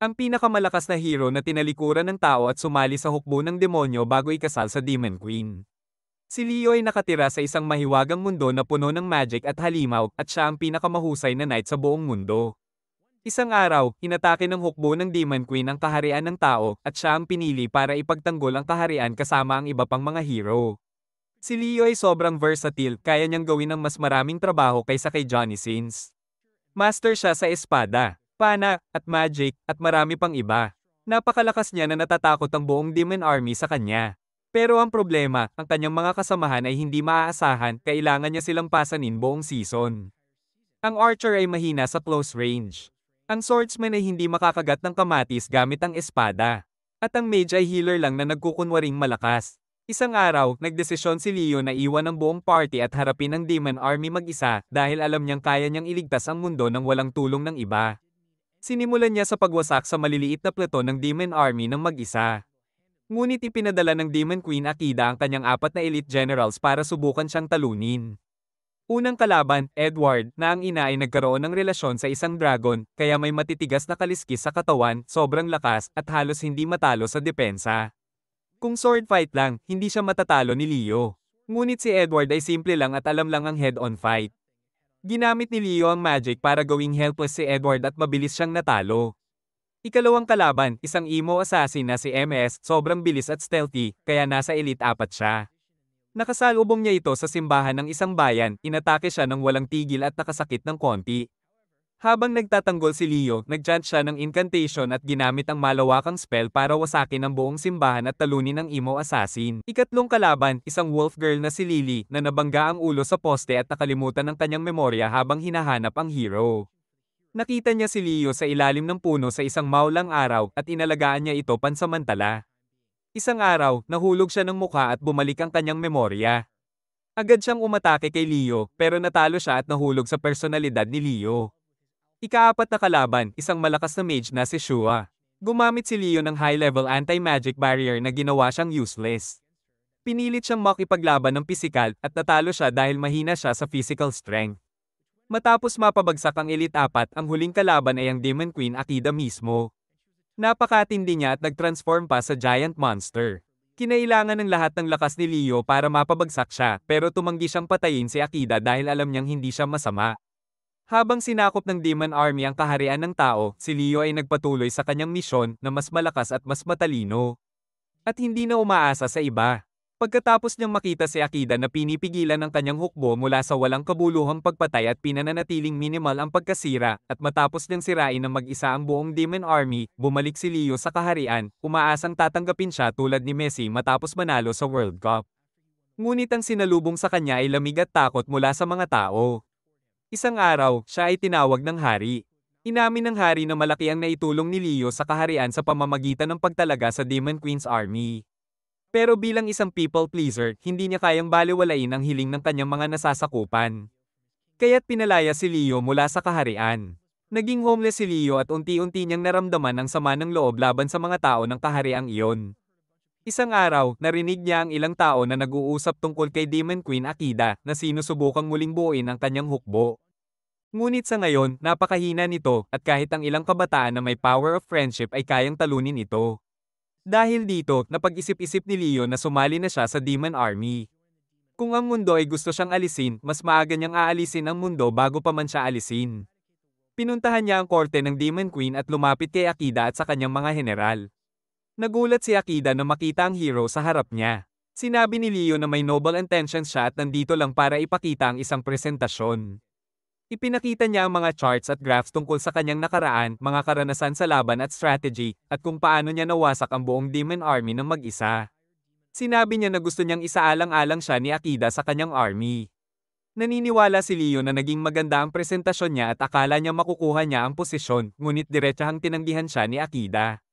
Ang pinakamalakas na hero na tinalikuran ng tao at sumali sa hukbo ng demonyo bago ikasal sa Demon Queen. Si Leo ay nakatira sa isang mahiwagang mundo na puno ng magic at halimaw at siya ang pinakamahusay na knight sa buong mundo. Isang araw, hinatake ng hukbo ng Demon Queen ang kaharian ng tao at siya ang pinili para ipagtanggol ang kaharian kasama ang iba pang mga hero. Si Leo ay sobrang versatile, kaya niyang gawin ng mas maraming trabaho kaysa kay Johnny Sins. Master siya sa espada, pana, at magic, at marami pang iba. Napakalakas niya na natatakot ang buong Demon Army sa kanya. Pero ang problema, ang kanyang mga kasamahan ay hindi maaasahan, kailangan niya silang pasanin buong season. Ang archer ay mahina sa close range. Ang swordsman ay hindi makakagat ng kamatis gamit ang espada. At ang mage ay healer lang na nagkukunwaring malakas. Isang araw, nagdesisyon si Leo na iwan ang buong party at harapin ang Demon Army mag-isa dahil alam niyang kaya niyang iligtas ang mundo nang walang tulong ng iba. Sinimulan niya sa pagwasak sa maliliit na plato ng Demon Army ng mag-isa. Ngunit ipinadala ng Demon Queen Akida ang kanyang 4 na elite generals para subukan siyang talunin. Unang kalaban, Edward, na ang ina ay nagkaroon ng relasyon sa isang dragon, kaya may matitigas na kaliskis sa katawan, sobrang lakas, at halos hindi matalo sa depensa. Kung sword fight lang, hindi siya matatalo ni Leo. Ngunit si Edward ay simple lang at alam lang ang head-on fight. Ginamit ni Leo ang magic para gawing helpless si Edward at mabilis siyang natalo. Ikalawang kalaban, isang emo assassin na si MS, sobrang bilis at stealthy, kaya nasa elite 4 siya. Nakasalubong niya ito sa simbahan ng isang bayan, inatake siya ng walang tigil at nakasakit ng konti. Habang nagtatanggol si Leo, nag-chant siya ng incantation at ginamit ang malawakang spell para wasakin ang buong simbahan at talunin ang emo assassin. Ikatlong kalaban, isang wolf girl na si Lily, na nabangga ang ulo sa poste at nakalimutan ng kanyang memorya habang hinahanap ang hero. Nakita niya si Leo sa ilalim ng puno sa isang maulang araw at inalagaan niya ito pansamantala. Isang araw, nahulog siya ng mukha at bumalik ang kanyang memorya. Agad siyang umatake kay Leo, pero natalo siya at nahulog sa personalidad ni Leo. Ika-4 na kalaban, isang malakas na mage na si Shua. Gumamit si Leo ng high-level anti-magic barrier na ginawa siyang useless. Pinilit siyang makipaglaban ng pisikal at natalo siya dahil mahina siya sa physical strength. Matapos mapabagsak ang Elite 4, ang huling kalaban ay ang Demon Queen Akida mismo. Napakatindi niya at nag-transform pa sa giant monster. Kinailangan ng lahat ng lakas ni Leo para mapabagsak siya, pero tumanggi siyang patayin si Akida dahil alam niyang hindi siya masama. Habang sinakop ng Demon Army ang kaharian ng tao, si Leo ay nagpatuloy sa kanyang misyon na mas malakas at mas matalino. At hindi na umaasa sa iba. Pagkatapos niyang makita si Akida na pinipigilan ng kanyang hukbo mula sa walang kabuluhang pagpatay at pinananatiling minimal ang pagkasira, at matapos niyang sirain ng mag-isa ang buong Demon Army, bumalik si Leo sa kaharian, umaasang tatanggapin siya tulad ni Messi matapos manalo sa World Cup. Ngunit ang sinalubong sa kanya ay lamig at takot mula sa mga tao. Isang araw, siya ay tinawag ng hari. Inamin ng hari na malaki ang naitulong ni Leo sa kaharian sa pamamagitan ng pagtalaga sa Demon Queen's army. Pero bilang isang people pleaser, hindi niya kayang balewalain ang hiling ng kanyang mga nasasakupan. Kaya't pinalaya si Leo mula sa kaharian. Naging homeless si Leo at unti-unti niyang naramdaman ang sama ng loob laban sa mga tao ng kahariang iyon. Isang araw, narinig niya ang ilang tao na nag-uusap tungkol kay Demon Queen Akida na sinusubukang muling buuin ang kanyang hukbo. Ngunit sa ngayon, napakahina nito, at kahit ang ilang kabataan na may power of friendship ay kayang talunin ito. Dahil dito, napag-isip-isip ni Leo na sumali na siya sa Demon Army. Kung ang mundo ay gusto siyang alisin, mas maaga niyang aalisin ang mundo bago pa man siya alisin. Pinuntahan niya ang korte ng Demon Queen at lumapit kay Akida at sa kanyang mga general. Nagulat si Akida na makita ang hero sa harap niya. Sinabi ni Leo na may noble intentions siya at nandito lang para ipakita ang isang presentasyon. Ipinakita niya ang mga charts at graphs tungkol sa kanyang nakaraan, mga karanasan sa laban at strategy, at kung paano niya nawasak ang buong Demon Army ng mag-isa. Sinabi niya na gusto niyang isaalang-alang siya ni Akida sa kanyang army. Naniniwala si Leo na naging maganda ang presentasyon niya at akala niya makukuha niya ang posisyon, ngunit diretsahang tinanggihan siya ni Akida.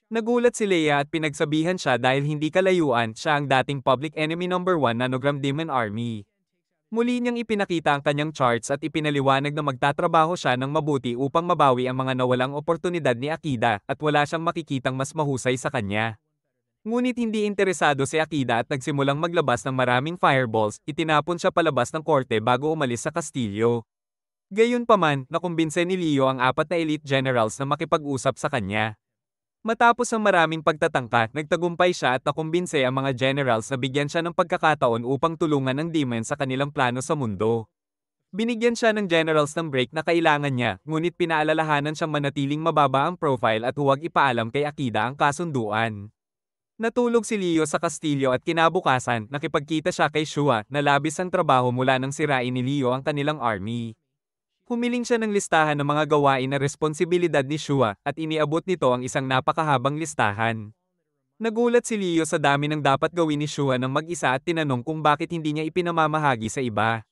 Nagulat si Leia at pinagsabihan siya dahil hindi kalayuan, siya ang dating public enemy number 1 nanogram Demon Army. Muli niyang ipinakita ang kanyang charts at ipinaliwanag na magtatrabaho siya ng mabuti upang mabawi ang mga nawalang oportunidad ni Akida at wala siyang makikitang mas mahusay sa kanya. Ngunit hindi interesado si Akida at nagsimulang maglabas ng maraming fireballs, itinapon siya palabas ng korte bago umalis sa kastilyo. Gayunpaman, nakumbinse ni Leo ang apat na elite generals na makipag-usap sa kanya. Matapos ang maraming pagtatangka, nagtagumpay siya at nakumbinse ang mga generals na bigyan siya ng pagkakataon upang tulungan ang Demon sa kanilang plano sa mundo. Binigyan siya ng generals ng break na kailangan niya, ngunit pinaalalahanan siyang manatiling mababa ang profile at huwag ipaalam kay Akida ang kasunduan. Natulog si Leo sa kastilyo at kinabukasan, nakipagkita siya kay Shua na labis ang trabaho mula nang sirain ni Leo ang kanilang army. Humiling siya ng listahan ng mga gawain na responsibilidad ni Shua at iniabot nito ang isang napakahabang listahan. Nagulat si Leo sa dami ng dapat gawin ni Shua ng mag-isa at tinanong kung bakit hindi niya ipinamamahagi sa iba.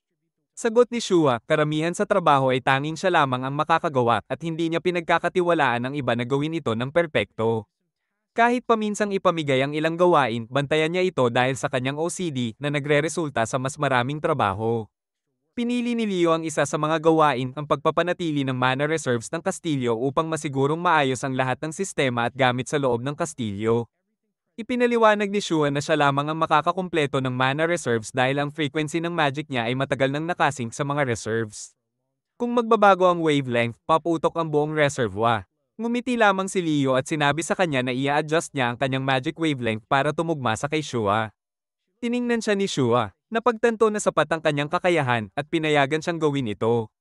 Sagot ni Shua, karamihan sa trabaho ay tanging siya lamang ang makakagawa at hindi niya pinagkakatiwalaan ang iba na gawin ito ng perpekto. Kahit paminsang ipamigay ang ilang gawain, bantayan niya ito dahil sa kanyang OCD na nagreresulta sa mas maraming trabaho. Pinili ni Leo ang isa sa mga gawain, ang pagpapanatili ng mana reserves ng kastilyo upang masigurong maayos ang lahat ng sistema at gamit sa loob ng kastilyo. Ipinaliwanag ni Shua na siya lamang ang makakakumpleto ng mana reserves dahil ang frequency ng magic niya ay matagal nang nakasync sa mga reserves. Kung magbabago ang wavelength, paputok ang buong reservoir. Ngumiti lamang si Leo at sinabi sa kanya na i-adjust niya ang kanyang magic wavelength para tumugma sa kay Shua. Tiningnan siya ni Shua, napagtanto na sapat ang kanyang kakayahan at pinayagan siyang gawin ito.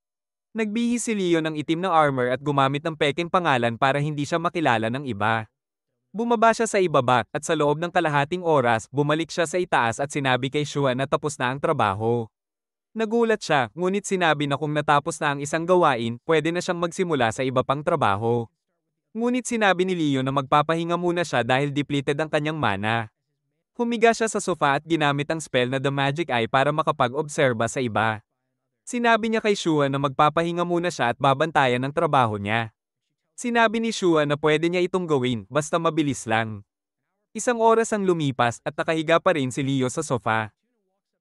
Nagbihis si Leo ng itim na armor at gumamit ng peking pangalan para hindi siya makilala ng iba. Bumaba siya sa ibaba at sa loob ng kalahating oras, bumalik siya sa itaas at sinabi kay Shua na tapos na ang trabaho. Nagulat siya, ngunit sinabi na kung natapos na ang isang gawain, pwede na siyang magsimula sa iba pang trabaho. Ngunit sinabi ni Leo na magpapahinga muna siya dahil depleted ang kanyang mana. Humiga siya sa sofa at ginamit ang spell na The Magic Eye para makapag-obserba sa iba. Sinabi niya kay Shua na magpapahinga muna siya at babantayan ang trabaho niya. Sinabi ni Shua na pwede niya itong gawin, basta mabilis lang. Isang oras ang lumipas at nakahiga pa rin si Leo sa sofa.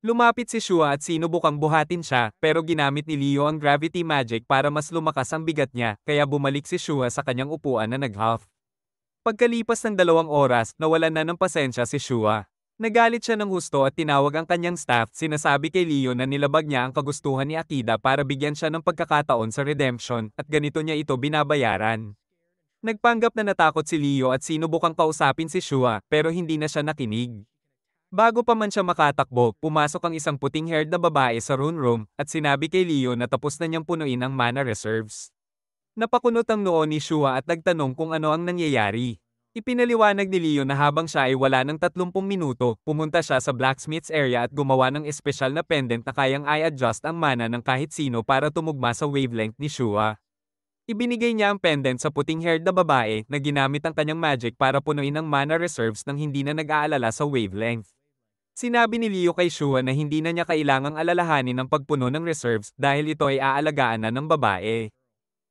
Lumapit si Shua at sinubukang buhatin siya, pero ginamit ni Leo ang gravity magic para mas lumakas ang bigat niya, kaya bumalik si Shua sa kanyang upuan na nag-half. Pagkalipas ng 2 oras, nawalan na ng pasensya si Shua. Nagalit siya ng husto at tinawag ang kanyang staff, sinasabi kay Leo na nilabag niya ang kagustuhan ni Akida para bigyan siya ng pagkakataon sa redemption, at ganito niya ito binabayaran. Nagpanggap na natakot si Leo at sinubukang kausapin si Shua, pero hindi na siya nakinig. Bago pa man siya makatakbo, pumasok ang isang puting-haired na babae sa rune room at sinabi kay Leo na tapos na niyang punuin ang mana reserves. Napakunot ang noo ni Shua at nagtanong kung ano ang nangyayari. Ipinaliwanag ni Leo na habang siya ay wala ng 30 minuto, pumunta siya sa blacksmith's area at gumawa ng espesyal na pendant na kayang i-adjust ang mana ng kahit sino para tumugma sa wavelength ni Shua. Ibinigay niya ang pendant sa puting-haired na babae na ginamit ang kanyang magic para punuin ang mana reserves nang hindi na nag-aalala sa wavelength. Sinabi ni Leo kay Shua na hindi na niya kailangang alalahanin ang pagpuno ng reserves dahil ito ay aalagaan na ng babae.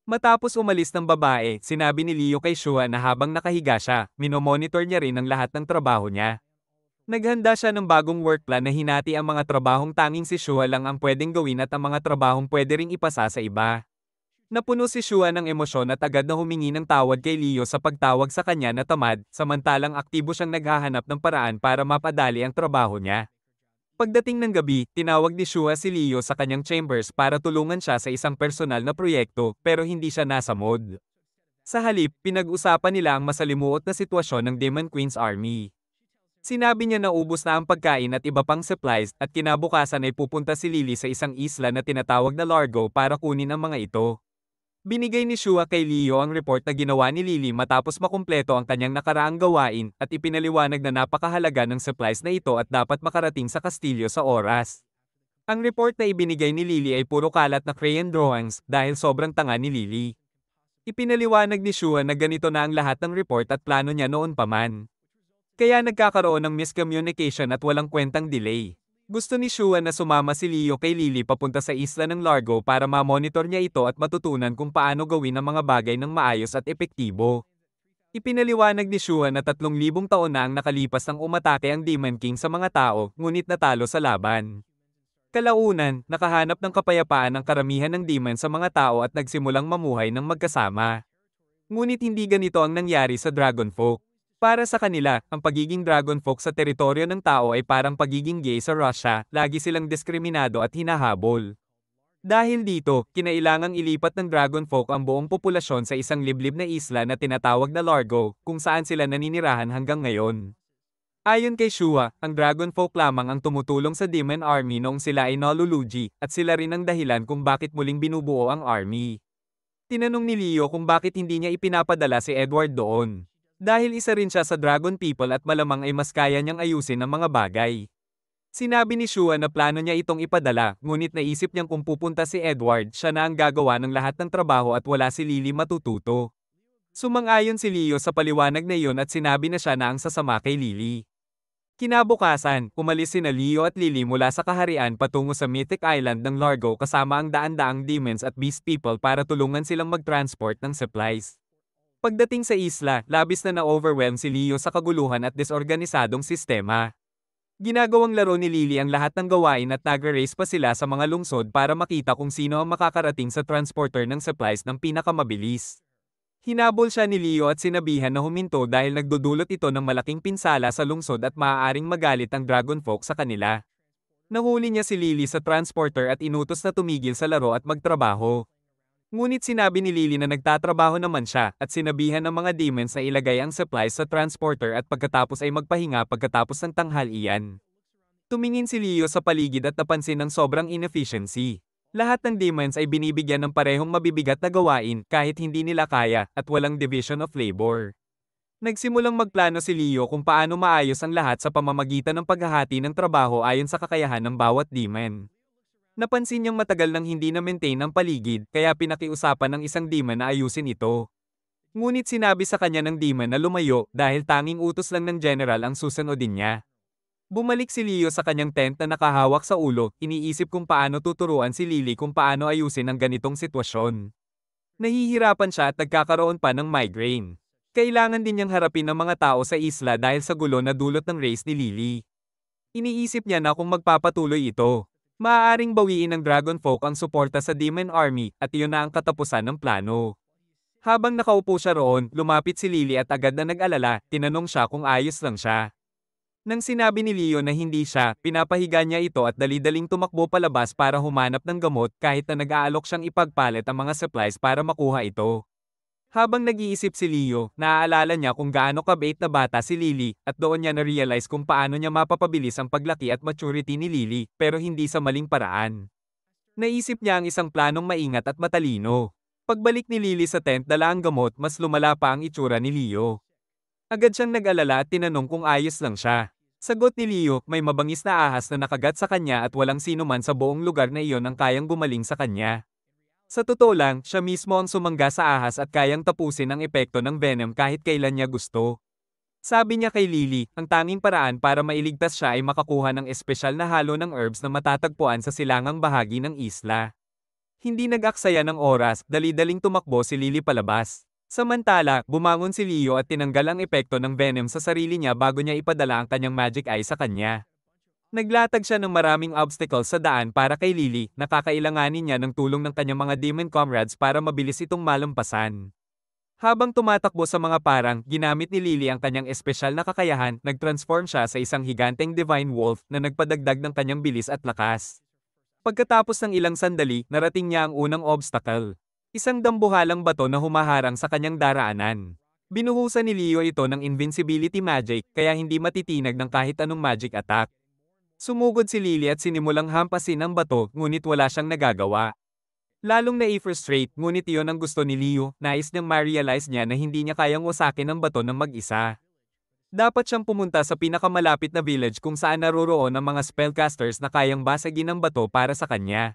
Matapos umalis ng babae, sinabi ni Leo kay Shua na habang nakahiga siya, minomonitor niya rin ang lahat ng trabaho niya. Naghanda siya ng bagong work plan na hinati ang mga trabahong tanging si Shua lang ang pwedeng gawin at ang mga trabahong pwede ring ipasa sa iba. Napuno si Shua ng emosyon at agad na humingi ng tawad kay Leo sa pagtawag sa kanya na tamad, samantalang aktibo siyang naghahanap ng paraan para mapadali ang trabaho niya. Pagdating ng gabi, tinawag ni Shua si Leo sa kanyang chambers para tulungan siya sa isang personal na proyekto, pero hindi siya nasa mood. Sa halip, pinag-usapan nila ang masalimuot na sitwasyon ng Demon Queen's army. Sinabi niya na ubos na ang pagkain at iba pang supplies at kinabukasan ay pupunta si Lily sa isang isla na tinatawag na Largo para kunin ang mga ito. Binigay ni Shua kay Leo ang report na ginawa ni Lily matapos makumpleto ang kanyang nakaraang gawain at ipinaliwanag na napakahalaga ng supplies na ito at dapat makarating sa kastilyo sa oras. Ang report na ibinigay ni Lily ay puro kalat na crayon drawings dahil sobrang tanga ni Lily. Ipinaliwanag ni Shua na ganito na ang lahat ng report at plano niya noon pa man. Kaya nagkakaroon ng miscommunication at walang kwentang delay. Gusto ni Shua na sumama si Leo kay Lily papunta sa isla ng Largo para ma-monitor niya ito at matutunan kung paano gawin ang mga bagay ng maayos at epektibo. Ipinaliwanag ni Shua na 3,000 taon na ang nakalipas nang umatake ang Demon King sa mga tao, ngunit natalo sa laban. Kalaunan, nakahanap ng kapayapaan ang karamihan ng demon sa mga tao at nagsimulang mamuhay ng magkasama. Ngunit hindi ganito ang nangyari sa Dragonfolk. Para sa kanila, ang pagiging Dragonfolk sa teritoryo ng tao ay parang pagiging gay sa Russia, lagi silang diskriminado at hinahabol. Dahil dito, kinailangang ilipat ng Dragonfolk ang buong populasyon sa isang liblib na isla na tinatawag na Largo, kung saan sila naninirahan hanggang ngayon. Ayon kay Shua, ang Dragonfolk lamang ang tumutulong sa Demon Army noong sila ay nalulugi, at sila rin ang dahilan kung bakit muling binubuo ang army. Tinanong ni Leo kung bakit hindi niya ipinapadala si Edward doon. Dahil isa rin siya sa Dragon People at malamang ay mas kaya niyang ayusin ang mga bagay. Sinabi ni Shua na plano niya itong ipadala, ngunit naisip niyang kung pupunta si Edward, siya na ang gagawa ng lahat ng trabaho at wala si Lily matututo. Sumang-ayon si Leo sa paliwanag na iyon at sinabi na siya na ang sasama kay Lily. Kinabukasan, umalis sina Leo at Lily mula sa kaharian patungo sa Mythic Island ng Largo kasama ang daan-daang demons at beast people para tulungan silang mag-transport ng supplies. Pagdating sa isla, labis na na-overwhelm si Leo sa kaguluhan at disorganisadong sistema. Ginagawang laro ni Lily ang lahat ng gawain at nag-race pa sila sa mga lungsod para makita kung sino ang makakarating sa transporter ng supplies ng pinakamabilis. Hinabol siya ni Leo at sinabihan na huminto dahil nagdudulot ito ng malaking pinsala sa lungsod at maaaring magalit ang Dragonfolk sa kanila. Nahuli niya si Lily sa transporter at inutos na tumigil sa laro at magtrabaho. Ngunit sinabi ni Lily na nagtatrabaho naman siya at sinabihan ng mga demons na ilagay ang supplies sa transporter at pagkatapos ay magpahinga pagkatapos ng tanghalian. Tumingin si Leo sa paligid at napansin ng sobrang inefficiency. Lahat ng demons ay binibigyan ng parehong mabibigat na gawain kahit hindi nila kaya at walang division of labor. Nagsimulang magplano si Leo kung paano maayos ang lahat sa pamamagitan ng paghahati ng trabaho ayon sa kakayahan ng bawat demon. Napansin niyang matagal nang hindi na-maintain ang paligid, kaya pinakiusapan ng isang demon na ayusin ito. Ngunit sinabi sa kanya ng demon na lumayo dahil tanging utos lang ng general ang susunodin niya. Bumalik si Leo sa kanyang tent na nakahawak sa ulo, iniisip kung paano tuturuan si Lily kung paano ayusin ang ganitong sitwasyon. Nahihirapan siya at nagkakaroon pa ng migraine. Kailangan din niyang harapin ang mga tao sa isla dahil sa gulo na dulot ng race ni Lily. Iniisip niya na kung magpapatuloy ito, maaaring bawiin ng Dragonfolk ang suporta sa Demon Army at iyon na ang katapusan ng plano. Habang nakaupo siya roon, lumapit si Lily at agad na nag-alala, tinanong siya kung ayos lang siya. Nang sinabi ni Leo na hindi siya, pinapahiga niya ito at dali-daling tumakbo palabas para humanap ng gamot kahit na nag-aalok siyang ipagpalit ang mga supplies para makuha ito. Habang nag-iisip si Leo, naaalala niya kung gaano kabait na bata si Lily, at doon niya na-realize kung paano niya mapapabilis ang paglaki at maturity ni Lily, pero hindi sa maling paraan. Naisip niya ang isang planong maingat at matalino. Pagbalik ni Lily sa tent dala ang gamot, mas lumala pa ang itsura ni Leo. Agad siyang nag-alala at tinanong kung ayos lang siya. Sagot ni Leo, may mabangis na ahas na nakagat sa kanya at walang sino man sa buong lugar na iyon ang kayang gumaling sa kanya. Sa totoo lang, siya mismo ang sumangga sa ahas at kayang tapusin ang epekto ng venom kahit kailan niya gusto. Sabi niya kay Lily, ang tanging paraan para mailigtas siya ay makakuha ng espesyal na halo ng herbs na matatagpuan sa silangang bahagi ng isla. Hindi nag-aksaya ng oras, dali-daling tumakbo si Lily palabas. Samantala, bumangon si Leo at tinanggal ang epekto ng venom sa sarili niya bago niya ipadala ang kanyang magic eye sa kanya. Naglatag siya ng maraming obstacles sa daan para kay Lily, nakakailanganin niya ng tulong ng kanyang mga demon comrades para mabilis itong malampasan. Habang tumatakbo sa mga parang, ginamit ni Lily ang kanyang espesyal na kakayahan, nag-transform siya sa isang higanteng divine wolf na nagpadagdag ng kanyang bilis at lakas. Pagkatapos ng ilang sandali, narating niya ang unang obstacle. Isang dambuhalang bato na humaharang sa kanyang daraanan. Binuhusan ni Leo ito ng invincibility magic, kaya hindi matitinag ng kahit anong magic attack. Sumugod si Lily at sinimulang hampasin ang bato, ngunit wala siyang nagagawa. Lalong na-frustrate, ngunit iyon ang gusto ni Leo, nais niyang ma-realize niya na hindi niya kayang wasakin ang bato ng mag-isa. Dapat siyang pumunta sa pinakamalapit na village kung saan naroroon ang mga spellcasters na kayang basagin ang bato para sa kanya.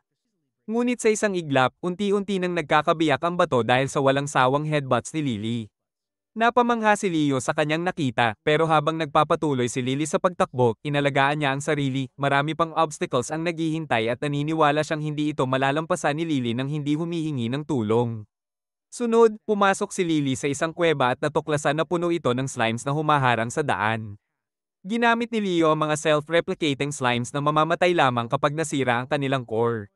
Ngunit sa isang iglap, unti-unti nang nagkakabiyak ang bato dahil sa walang sawang headbutts ni Lily. Napamangha si Leo sa kanyang nakita, pero habang nagpapatuloy si Lily sa pagtakbo, inalagaan niya ang sarili, marami pang obstacles ang naghihintay at naniniwala siyang hindi ito malalampasan ni Lily nang hindi humihingi ng tulong. Sunod, pumasok si Lily sa isang kuweba at natuklasan na puno ito ng slimes na humaharang sa daan. Ginamit ni Leo ang mga self-replicating slimes na mamamatay lamang kapag nasira ang kanilang core.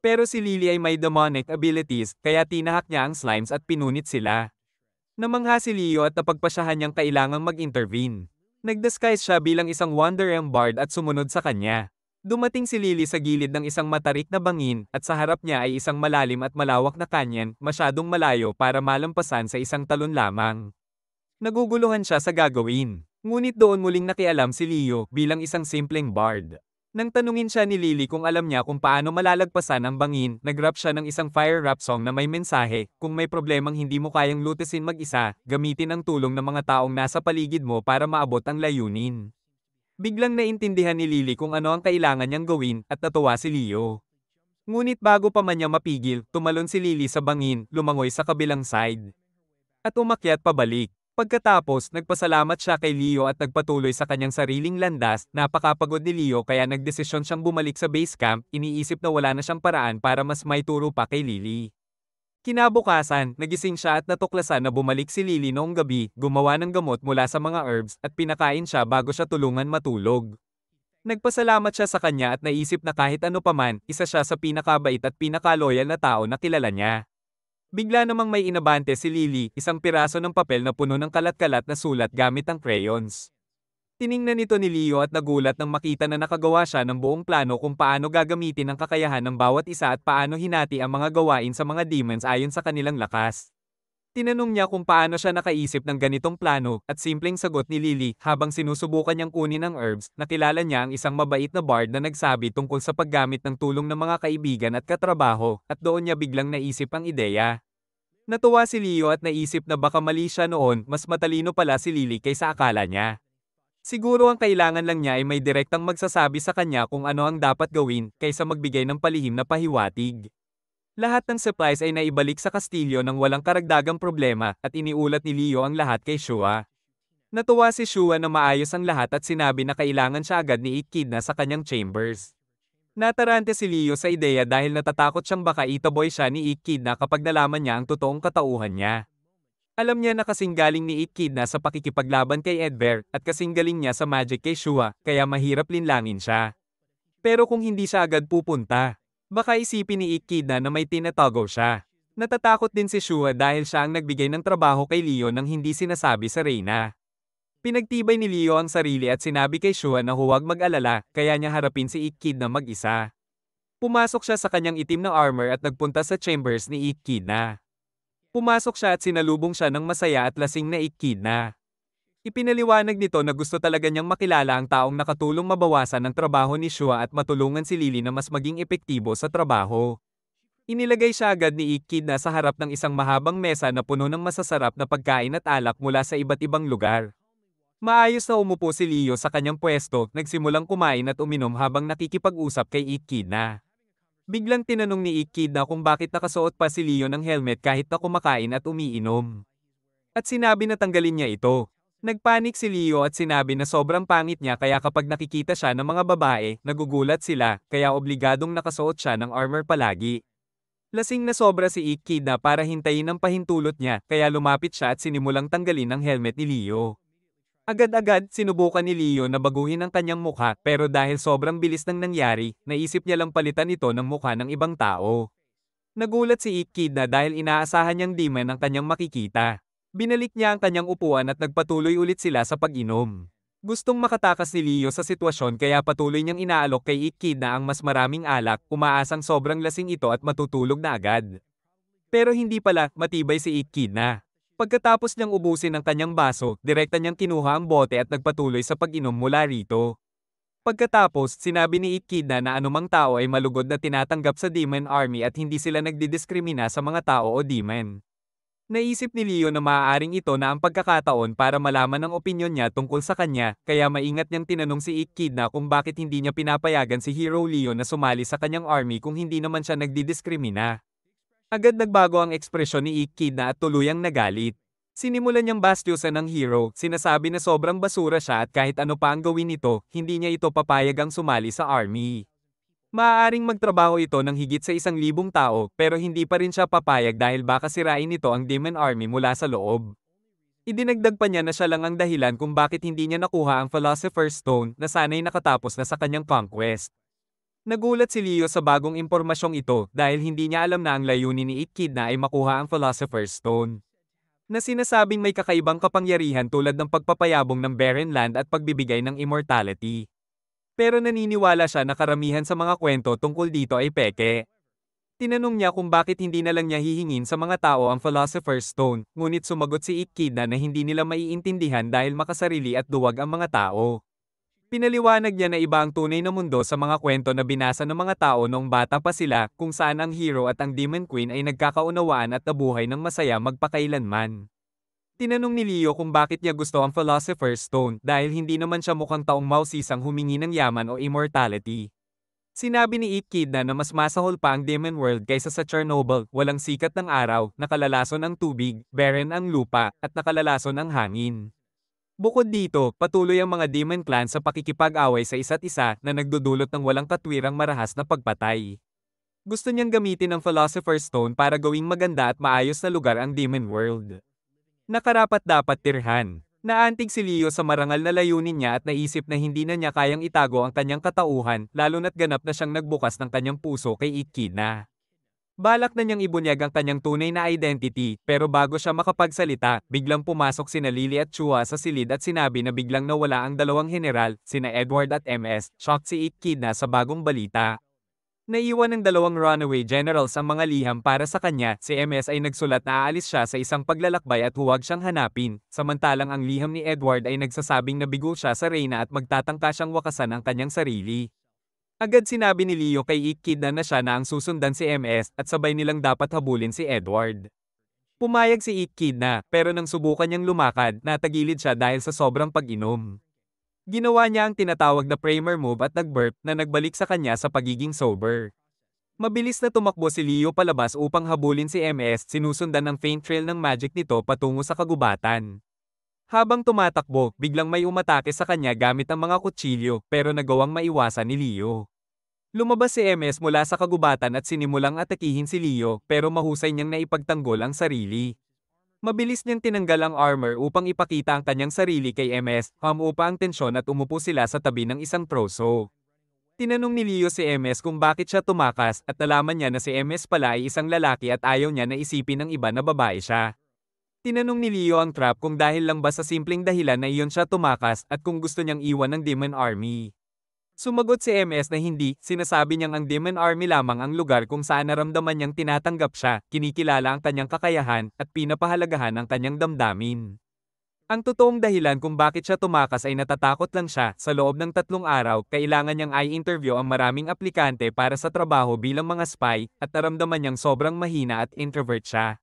Pero si Lily ay may demonic abilities, kaya tinahak niya ang slimes at pinunit sila. Namangha si Leo at napagpasyahan niyang kailangang mag-intervene. Nag-disguise siya bilang isang Wonder Bard at sumunod sa kanya. Dumating si Lily sa gilid ng isang matarik na bangin, at sa harap niya ay isang malalim at malawak na kanyon, masyadong malayo para malampasan sa isang talon lamang. Naguguluhan siya sa gagawin. Ngunit doon muling nakialam si Leo bilang isang simpleng bard. Nang tanungin siya ni Lily kung alam niya kung paano malalagpasan ang bangin, nag-rap siya ng isang fire rap song na may mensahe, kung may problemang hindi mo kayang lutesin mag-isa, gamitin ang tulong ng mga taong nasa paligid mo para maabot ang layunin. Biglang naintindihan ni Lily kung ano ang kailangan niyang gawin, at natuwa si Leo. Ngunit bago pa man niya mapigil, tumalon si Lily sa bangin, lumangoy sa kabilang side, at umakyat pabalik. Pagkatapos, nagpasalamat siya kay Leo at nagpatuloy sa kanyang sariling landas. Napakapagod ni Leo kaya nagdesisyon siyang bumalik sa base camp, iniisip na wala na siyang paraan para mas maituro pa kay Lily. Kinabukasan, nagising siya at natuklasan na bumalik si Lily noong gabi, gumawa ng gamot mula sa mga herbs, at pinakain siya bago siya tulungan matulog. Nagpasalamat siya sa kanya at naisip na kahit ano paman, isa siya sa pinakabait at pinakaloyal na tao na kilala niya. Bigla namang may inabante si Lily, isang piraso ng papel na puno ng kalat-kalat na sulat gamit ang crayons. Tiningnan nito ni Leo at nagulat nang makita na nakagawa siya ng buong plano kung paano gagamitin ang kakayahan ng bawat isa at paano hinati ang mga gawain sa mga demons ayon sa kanilang lakas. Tinanong niya kung paano siya nakaisip ng ganitong plano, at simpleng sagot ni Lily habang sinusubukan niyang kunin ang herbs. Nakilala niya ang isang mabait na bard na nagsabi tungkol sa paggamit ng tulong ng mga kaibigan at katrabaho, at doon niya biglang naisip ang ideya. Natuwa si Leo at naisip na baka mali siya noon, mas matalino pala si Lily kaysa akala niya. Siguro ang kailangan lang niya ay may direktang magsasabi sa kanya kung ano ang dapat gawin, kaysa magbigay ng palihim na pahiwatig. Lahat ng supplies ay naibalik sa kastilyo nang walang karagdagang problema, at iniulat ni Leo ang lahat kay Shua. Natuwa si Shua na maayos ang lahat at sinabi na kailangan siya agad ni Ikidna sa kanyang chambers. Natarante si Leo sa ideya dahil natatakot siyang baka itaboy siya ni Ikidna kapag nalaman niya ang totoong katauhan niya. Alam niya na kasing galing ni Ikidna sa pakikipaglaban kay Edver, at kasing galing niya sa magic kay Shua, kaya mahirap linlangin siya. Pero kung hindi siya agad pupunta, baka isipin ni Ikidna na may tinatago siya. Natatakot din si Shua dahil siya ang nagbigay ng trabaho kay Leo nang hindi sinasabi sa Reyna. Pinagtibay ni Leo ang sarili at sinabi kay Shua na huwag mag-alala, kaya niya harapin si Ikidna mag-isa. Pumasok siya sa kanyang itim na armor at nagpunta sa chambers ni Ikidna. Pumasok siya at sinalubong siya ng masaya at lasing na Ikidna. Ipinaliwanag nito na gusto talaga niyang makilala ang taong nakatulong mabawasan ang trabaho ni Shua at matulungan si Lily na mas maging epektibo sa trabaho. Inilagay siya agad ni Ikidna sa harap ng isang mahabang mesa na puno ng masasarap na pagkain at alak mula sa iba't ibang lugar. Maayos na umupo si Leo sa kanyang pwesto, nagsimulang kumain at uminom habang nakikipag-usap kay Ikidna. Biglang tinanong ni Ikidna kung bakit nakasuot pa si Leo ng helmet kahit na kumakain at umiinom. At sinabi na tanggalin niya ito. Nagpanik si Leo at sinabi na sobrang pangit niya kaya kapag nakikita siya ng mga babae, nagugulat sila, kaya obligadong nakasuot siya ng armor palagi. Lasing na sobra si Ikidna para hintayin ang pahintulot niya, kaya lumapit siya at sinimulang tanggalin ang helmet ni Leo. Agad-agad, sinubukan ni Leo na baguhin ang kanyang mukha, pero dahil sobrang bilis ng nangyari, naisip niya lang palitan ito ng mukha ng ibang tao. Nagulat si Ikidna dahil inaasahan niyang di man ang kanyang makikita. Binalik niya ang kanyang upuan at nagpatuloy ulit sila sa pag-inom. Gustong makatakas ni Leo sa sitwasyon kaya patuloy niyang inaalok kay Ikidna ang mas maraming alak, umaasang sobrang lasing ito at matutulog na agad. Pero hindi pala, matibay si Ikidna. Pagkatapos niyang ubusin ang kanyang baso, direkta niyang kinuha ang bote at nagpatuloy sa pag-inom mula rito. Pagkatapos, sinabi ni Ikidna na anumang tao ay malugod na tinatanggap sa Demon Army at hindi sila nagdidiskrimina sa mga tao o demon. Naisip ni Leo na maaaring ito na ang pagkakataon para malaman ang opinyon niya tungkol sa kanya, kaya maingat niyang tinanong si Ikidna kung bakit hindi niya pinapayagan si Hero Leo na sumali sa kanyang army kung hindi naman siya nagdidiskrimina. Agad nagbago ang ekspresyon ni Ikidna at tuluyang nagalit. Sinimulan niyang bastyusan ng Hero, sinasabi na sobrang basura siya at kahit ano pa ang gawin nito, hindi niya ito papayagang sumali sa army. Maaaring magtrabaho ito ng higit sa 1,000 tao, pero hindi pa rin siya papayag dahil baka sirain nito ang Demon Army mula sa loob. Idinagdag pa niya na siya lang ang dahilan kung bakit hindi niya nakuha ang Philosopher's Stone na sana'y nakatapos na sa kanyang conquest. Nagulat si Leo sa bagong impormasyong ito dahil hindi niya alam na ang layunin ni Ikidna ay makuha ang Philosopher's Stone, na sinasabing may kakaibang kapangyarihan tulad ng pagpapayabong ng barren land at pagbibigay ng immortality. Pero naniniwala siya na karamihan sa mga kwento tungkol dito ay peke. Tinanong niya kung bakit hindi na lang niya hihingin sa mga tao ang Philosopher's Stone, ngunit sumagot si Ikeda na hindi nila maiintindihan dahil makasarili at duwag ang mga tao. Pinaliwanag niya na iba ang tunay na mundo sa mga kwento na binasa ng mga tao noong bata pa sila, kung saan ang hero at ang Demon Queen ay nagkakaunawaan at nabuhay ng masaya magpakailanman. Tinanong ni Leo kung bakit niya gusto ang Philosopher's Stone dahil hindi naman siya mukhang taong mausisang humingi ng yaman o immortality. Sinabi ni Ikeda na mas masahol pa ang Demon World kaysa sa Chernobyl, walang sikat ng araw, nakalalason ang tubig, barren ang lupa, at nakalalason ang hangin. Bukod dito, patuloy ang mga demon clan sa pakikipag-away sa isa't isa na nagdudulot ng walang katwirang marahas na pagpatay. Gusto niyang gamitin ang Philosopher's Stone para gawing maganda at maayos na lugar ang Demon World. Nakarapat-dapat tirhan. Naantig si Leo sa marangal na layunin niya at naisip na hindi na niya kayang itago ang kanyang katauhan, lalo na't ganap na siyang nagbukas ng kanyang puso kay Ikeda. Balak na niyang ibunyag ang kanyang tunay na identity, pero bago siya makapagsalita, biglang pumasok sina Lily at Chua sa silid at sinabi na biglang nawala ang dalawang general, sina Edward at MS, shocked si Ikeda sa bagong balita. Naiwan ng dalawang runaway generals ang mga liham para sa kanya, si MS ay nagsulat na aalis siya sa isang paglalakbay at huwag siyang hanapin, samantalang ang liham ni Edward ay nagsasabing nabigo siya sa Reyna at magtatangka siyang wakasan ang kanyang sarili. Agad sinabi ni Leo kay Ikeda na siya na ang susundan si MS at sabay nilang dapat habulin si Edward. Pumayag si Ikeda, pero nang subukan niyang lumakad, natagilid siya dahil sa sobrang pag-inom. Ginawa niya ang tinatawag na Kramer move at nag-burp na nagbalik sa kanya sa pagiging sober. Mabilis na tumakbo si Leo palabas upang habulin si MS, sinusundan ng faint trail ng magic nito patungo sa kagubatan. Habang tumatakbo, biglang may umatake sa kanya gamit ang mga kutsilyo, pero nagawang maiwasan ni Leo. Lumabas si MS mula sa kagubatan at sinimulang atakihin si Leo, pero mahusay niyang naipagtanggol ang sarili. Mabilis niyang tinanggal ang armor upang ipakita ang kanyang sarili kay MS, hamupa ang tensyon at umupo sila sa tabi ng isang troso. Tinanong ni Leo si MS kung bakit siya tumakas at nalaman niya na si MS pala ay isang lalaki at ayaw niya na isipin ng iba na babae siya. Tinanong ni Leo ang trap kung dahil lang ba sa simpleng dahilan na iyon siya tumakas at kung gusto niyang iwan ng Demon Army. Sumagot si MS na hindi, sinasabi niyang ang Demon Army lamang ang lugar kung saan naramdaman niyang tinatanggap siya, kinikilala ang kanyang kakayahan, at pinapahalagahan ang kanyang damdamin. Ang totoong dahilan kung bakit siya tumakas ay natatakot lang siya, sa loob ng 3 araw, kailangan niyang i-interview ang maraming aplikante para sa trabaho bilang mga spy, at naramdaman niyang sobrang mahina at introvert siya.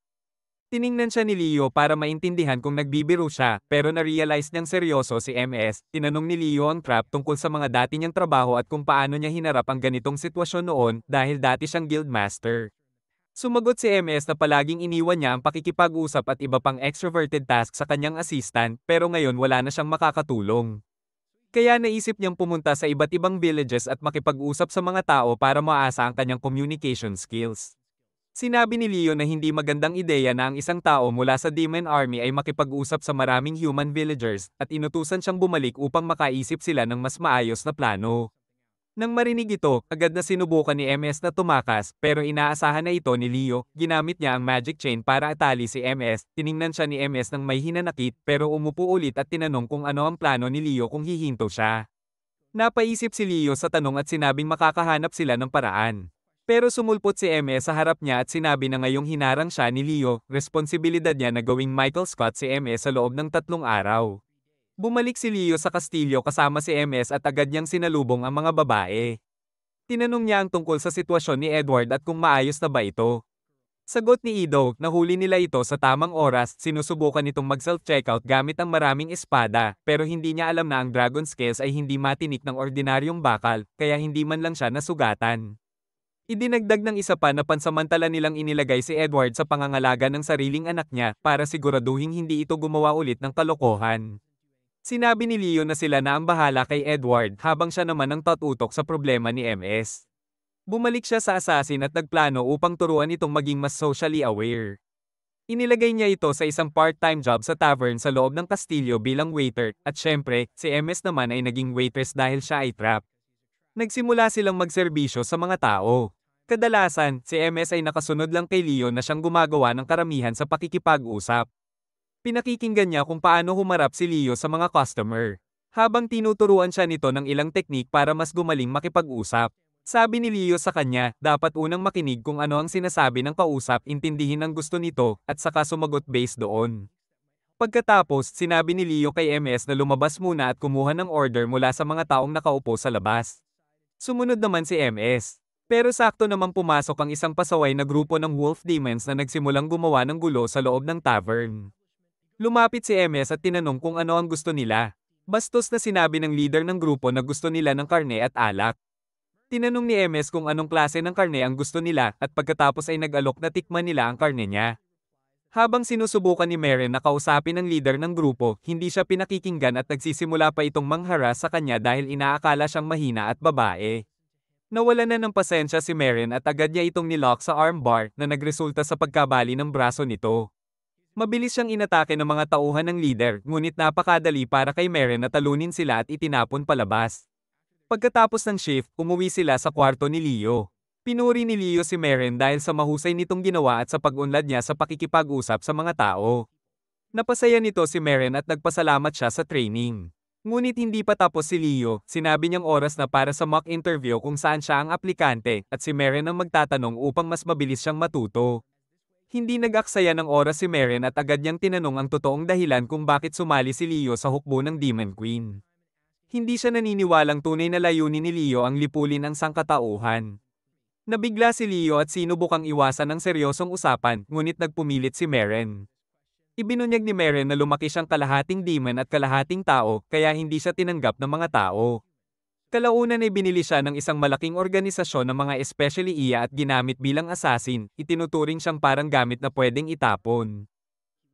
Tiningnan siya ni Leo para maintindihan kung nagbibiro siya, pero na-realize niyang seryoso si MS. Tinanong ni Leo ang trap tungkol sa mga dati niyang trabaho at kung paano niya hinarap ang ganitong sitwasyon noon dahil dati siyang guildmaster. Sumagot si MS na palaging iniwan niya ang pakikipag-usap at iba pang extroverted task sa kanyang assistant, pero ngayon wala na siyang makakatulong. Kaya naisip niyang pumunta sa iba't ibang villages at makipag-usap sa mga tao para maasa ang kanyang communication skills. Sinabi ni Leo na hindi magandang ideya na ang isang tao mula sa Demon Army ay makipag-usap sa maraming human villagers, at inutusan siyang bumalik upang makaisip sila ng mas maayos na plano. Nang marinig ito, agad na sinubukan ni MS na tumakas, pero inaasahan na ito ni Leo. Ginamit niya ang magic chain para atali si MS, tiningnan siya ni MS ng may hinanakit, pero umupo ulit at tinanong kung ano ang plano ni Leo kung hihinto siya. Napaisip si Leo sa tanong at sinabing makakahanap sila ng paraan. Pero sumulpot si MS sa harap niya at sinabi na ngayong hinarang siya ni Leo, responsibilidad niya na gawing Michael Scott si MS sa loob ng 3 araw. Bumalik si Leo sa kastilyo kasama si MS at agad niyang sinalubong ang mga babae. Tinanong niya ang tungkol sa sitwasyon ni Edward at kung maayos na ba ito. Sagot ni Ido, nahuli nila ito sa tamang oras, sinusubukan nitong mag-self-checkout gamit ang maraming espada, pero hindi niya alam na ang dragon scales ay hindi matinik ng ordinaryong bakal, kaya hindi man lang siya nasugatan. Idinagdag ng isa pa na pansamantala nilang inilagay si Edward sa pangangalaga ng sariling anak niya para siguraduhing hindi ito gumawa ulit ng kalokohan. Sinabi ni Leo na sila na ang bahala kay Edward habang siya naman ang tatutok sa problema ni MS. Bumalik siya sa assassin at nagplano upang turuan itong maging mas socially aware. Inilagay niya ito sa isang part-time job sa tavern sa loob ng kastilyo bilang waiter, at syempre, si MS naman ay naging waitress dahil siya ay trap. Nagsimula silang magserbisyo sa mga tao. Kadalasan, si MS ay nakasunod lang kay Leo na siyang gumagawa ng karamihan sa pakikipag-usap. Pinakikinggan niya kung paano humarap si Leo sa mga customer. Habang tinuturuan siya nito ng ilang teknik para mas gumaling makipag-usap. Sabi ni Leo sa kanya, dapat unang makinig kung ano ang sinasabi ng kausap, intindihin ang gusto nito, at saka sumagot based doon. Pagkatapos, sinabi ni Leo kay MS na lumabas muna at kumuha ng order mula sa mga taong nakaupo sa labas. Sumunod naman si MS. Pero sakto naman pumasok ang isang pasaway na grupo ng Wolf Demons na nagsimulang gumawa ng gulo sa loob ng tavern. Lumapit si MS at tinanong kung ano ang gusto nila. Bastos na sinabi ng leader ng grupo na gusto nila ng karne at alak. Tinanong ni MS kung anong klase ng karne ang gusto nila at pagkatapos ay nag-alok na tikman nila ang karne niya. Habang sinusubukan ni Meren na kausapin ng leader ng grupo, hindi siya pinakikinggan at nagsisimula pa itong mangharas sa kanya dahil inaakala siyang mahina at babae. Nawalan na ng pasensya si Meren at agad niya itong nilock sa armbar na nagresulta sa pagkabali ng braso nito. Mabilis siyang inatake ng mga tauhan ng leader, ngunit napakadali para kay Meren na talunin sila at itinapon palabas. Pagkatapos ng shift, umuwi sila sa kwarto ni Leo. Pinuri ni Leo si Meren dahil sa mahusay nitong ginawa at sa pag-unlad niya sa pakikipag-usap sa mga tao. Napasaya nito si Meren at nagpasalamat siya sa training. Ngunit hindi pa tapos si Leo, sinabi niyang oras na para sa mock interview kung saan siya ang aplikante at si Meren ang magtatanong upang mas mabilis siyang matuto. Hindi nag-aksaya ng oras si Meren at agad niyang tinanong ang totoong dahilan kung bakit sumali si Leo sa hukbo ng Demon Queen. Hindi siya naniniwalang tunay na layunin ni Leo ang lipulin ang sangkatauhan. Nabigla si Leo at sinubukang iwasan ang seryosong usapan, ngunit nagpumilit si Meren. Ibinunyag ni Meren na lumaki siyang kalahating demon at kalahating tao, kaya hindi siya tinanggap ng mga tao. Kalaunan ay binili siya ng isang malaking organisasyon ng mga especially iya at ginamit bilang assassin, itinuturing siyang parang gamit na pwedeng itapon.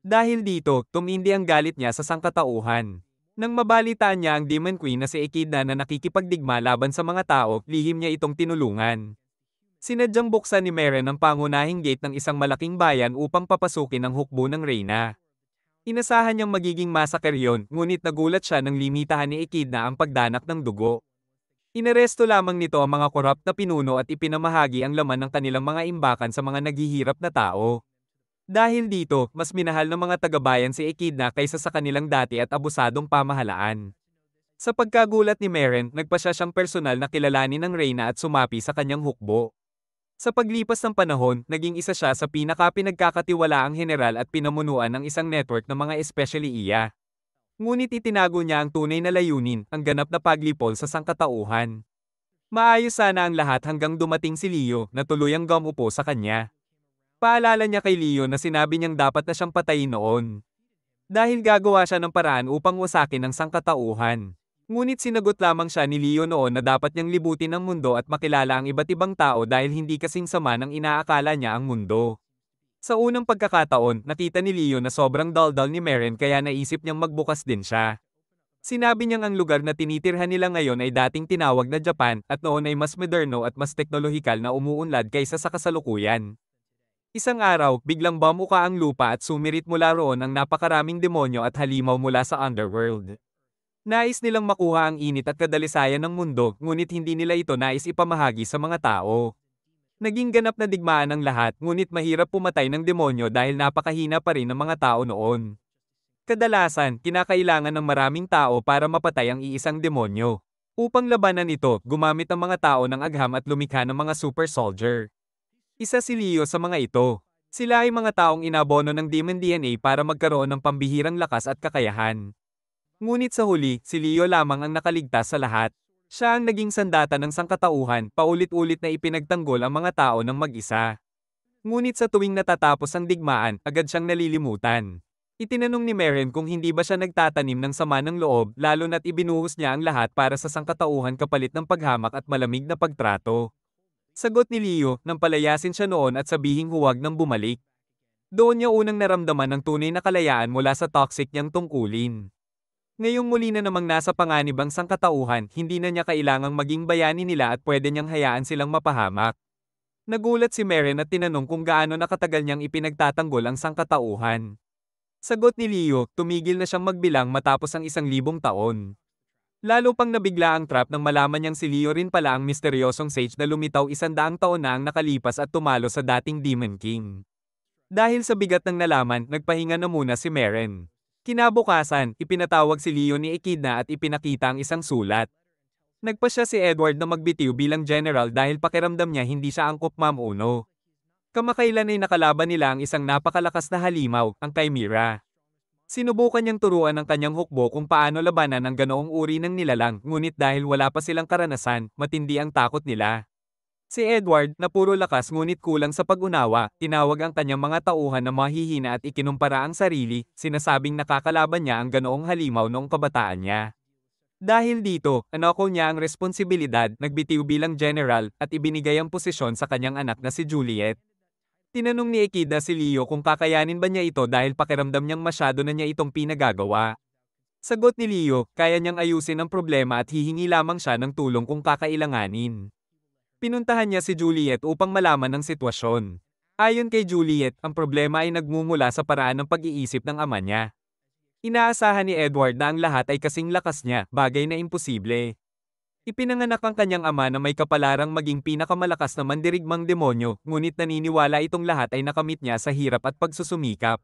Dahil dito, tumindi ang galit niya sa sangkatauhan. Nang mabalitaan niya ang Demon Queen na si Echidna na nakikipagdigma laban sa mga tao, lihim niya itong tinulungan. Sinadyang buksan ni Meren ang pangunahing gate ng isang malaking bayan upang papasukin ang hukbo ng Reyna. Inasahan niyang magiging massacre yon, ngunit nagulat siya nang limitahan ni Echidna ang pagdanak ng dugo. Inaresto lamang nito ang mga korap na pinuno at ipinamahagi ang laman ng kanilang mga imbakan sa mga naghihirap na tao. Dahil dito, mas minahal ng mga taga-bayan si Echidna kaysa sa kanilang dati at abusadong pamahalaan. Sa pagkagulat ni Meren, nagpasya siyang personal na kilalanin ng Reyna at sumapi sa kanyang hukbo. Sa paglipas ng panahon, naging isa siya sa pinaka-pinagkakatiwalaang general at pinamunuan ng isang network ng mga especially iya. Ngunit itinago niya ang tunay na layunin, ang ganap na paglipol sa sangkatauhan. Maayos sana ang lahat hanggang dumating si Leo na tuluyang gumupo sa kanya. Paalala niya kay Leo na sinabi niyang dapat na siyang patayin noon. Dahil gagawa siya ng paraan upang wasakin ang sangkatauhan. Ngunit sinagot lamang siya ni Leo noon na dapat niyang libutin ang mundo at makilala ang iba't ibang tao dahil hindi kasing sama ng inaakala niya ang mundo. Sa unang pagkakataon, nakita ni Leo na sobrang daldal ni Meren kaya naisip niyang magbukas din siya. Sinabi niyang ang lugar na tinitirhan nila ngayon ay dating tinawag na Japan at noon ay mas moderno at mas teknolohikal na umuunlad kaysa sa kasalukuyan. Isang araw, biglang bumuka ang lupa at sumirit mula roon ang napakaraming demonyo at halimaw mula sa underworld. Nais nilang makuha ang init at kadalisayan ng mundo, ngunit hindi nila ito nais ipamahagi sa mga tao. Naging ganap na digmaan ang lahat, ngunit mahirap pumatay ng demonyo dahil napakahina pa rin ng mga tao noon. Kadalasan, kinakailangan ng maraming tao para mapatay ang iisang demonyo. Upang labanan ito, gumamit ang mga tao ng agham at lumikha ng mga super soldier. Isa si Leo sa mga ito. Sila ay mga taong inabono ng Demon DNA para magkaroon ng pambihirang lakas at kakayahan. Ngunit sa huli, si Leo lamang ang nakaligtas sa lahat. Siya ang naging sandata ng sangkatauhan, paulit-ulit na ipinagtanggol ang mga tao ng mag-isa. Ngunit sa tuwing natatapos ang digmaan, agad siyang nalilimutan. Itinanong ni Meren kung hindi ba siya nagtatanim ng sama ng loob, lalo na't ibinuhos niya ang lahat para sa sangkatauhan kapalit ng paghamak at malamig na pagtrato. Sagot ni Leo, nang palayasin siya noon at sabihing huwag nang bumalik. Doon niya unang naramdaman ng tunay na kalayaan mula sa toxic niyang tungkulin. Ngayong muli na namang nasa panganib ang sangkatauhan, hindi na niya kailangang maging bayani nila at pwede niyang hayaan silang mapahamak. Nagulat si Meren at tinanong kung gaano nakatagal niyang ipinagtatanggol ang sangkatauhan. Sagot ni Leo, tumigil na siyang magbilang matapos ang 1,000 taon. Lalo pang nabigla ang trap nang malaman niyang si Leo rin pala ang misteryosong sage na lumitaw 100 taon na ang nakalipas at tumalo sa dating Demon King. Dahil sa bigat ng nalaman, nagpahinga na muna si Meren. Kinabukasan, ipinatawag si Leo ni Echidna at ipinakita ang isang sulat. Nagpasya si Edward na magbitiw bilang general dahil pakiramdam niya hindi siya angkop mamuno. Kamakailan ay nakalaban nila ang isang napakalakas na halimaw, ang Chimera. Sinubukan niyang turuan ang kanyang hukbo kung paano labanan ang ganoong uri ng nilalang, ngunit dahil wala pa silang karanasan, matindi ang takot nila. Si Edward, na puro lakas ngunit kulang sa pag-unawa, tinawag ang kanyang mga tauhan na mahihina at ikinumpara ang sarili, sinasabing nakakalaban niya ang ganoong halimaw noong kabataan niya. Dahil dito, anako niya ang responsibilidad, nagbitiw bilang general, at ibinigay ang posisyon sa kanyang anak na si Juliet. Tinanong ni Echidna si Leo kung kakayanin ba niya ito dahil pakiramdam niyang masyado na niya itong pinagagawa. Sagot ni Leo, kaya niyang ayusin ang problema at hihingi lamang siya ng tulong kung kakailanganin. Pinuntahan niya si Juliet upang malaman ang sitwasyon. Ayon kay Juliet, ang problema ay nagmumula sa paraan ng pag-iisip ng ama niya. Inaasahan ni Edward na ang lahat ay kasing lakas niya, bagay na imposible. Ipinanganak ang kanyang ama na may kapalarang maging pinakamalakas na mandirigmang demonyo, ngunit naniniwala itong lahat ay nakamit niya sa hirap at pagsusumikap.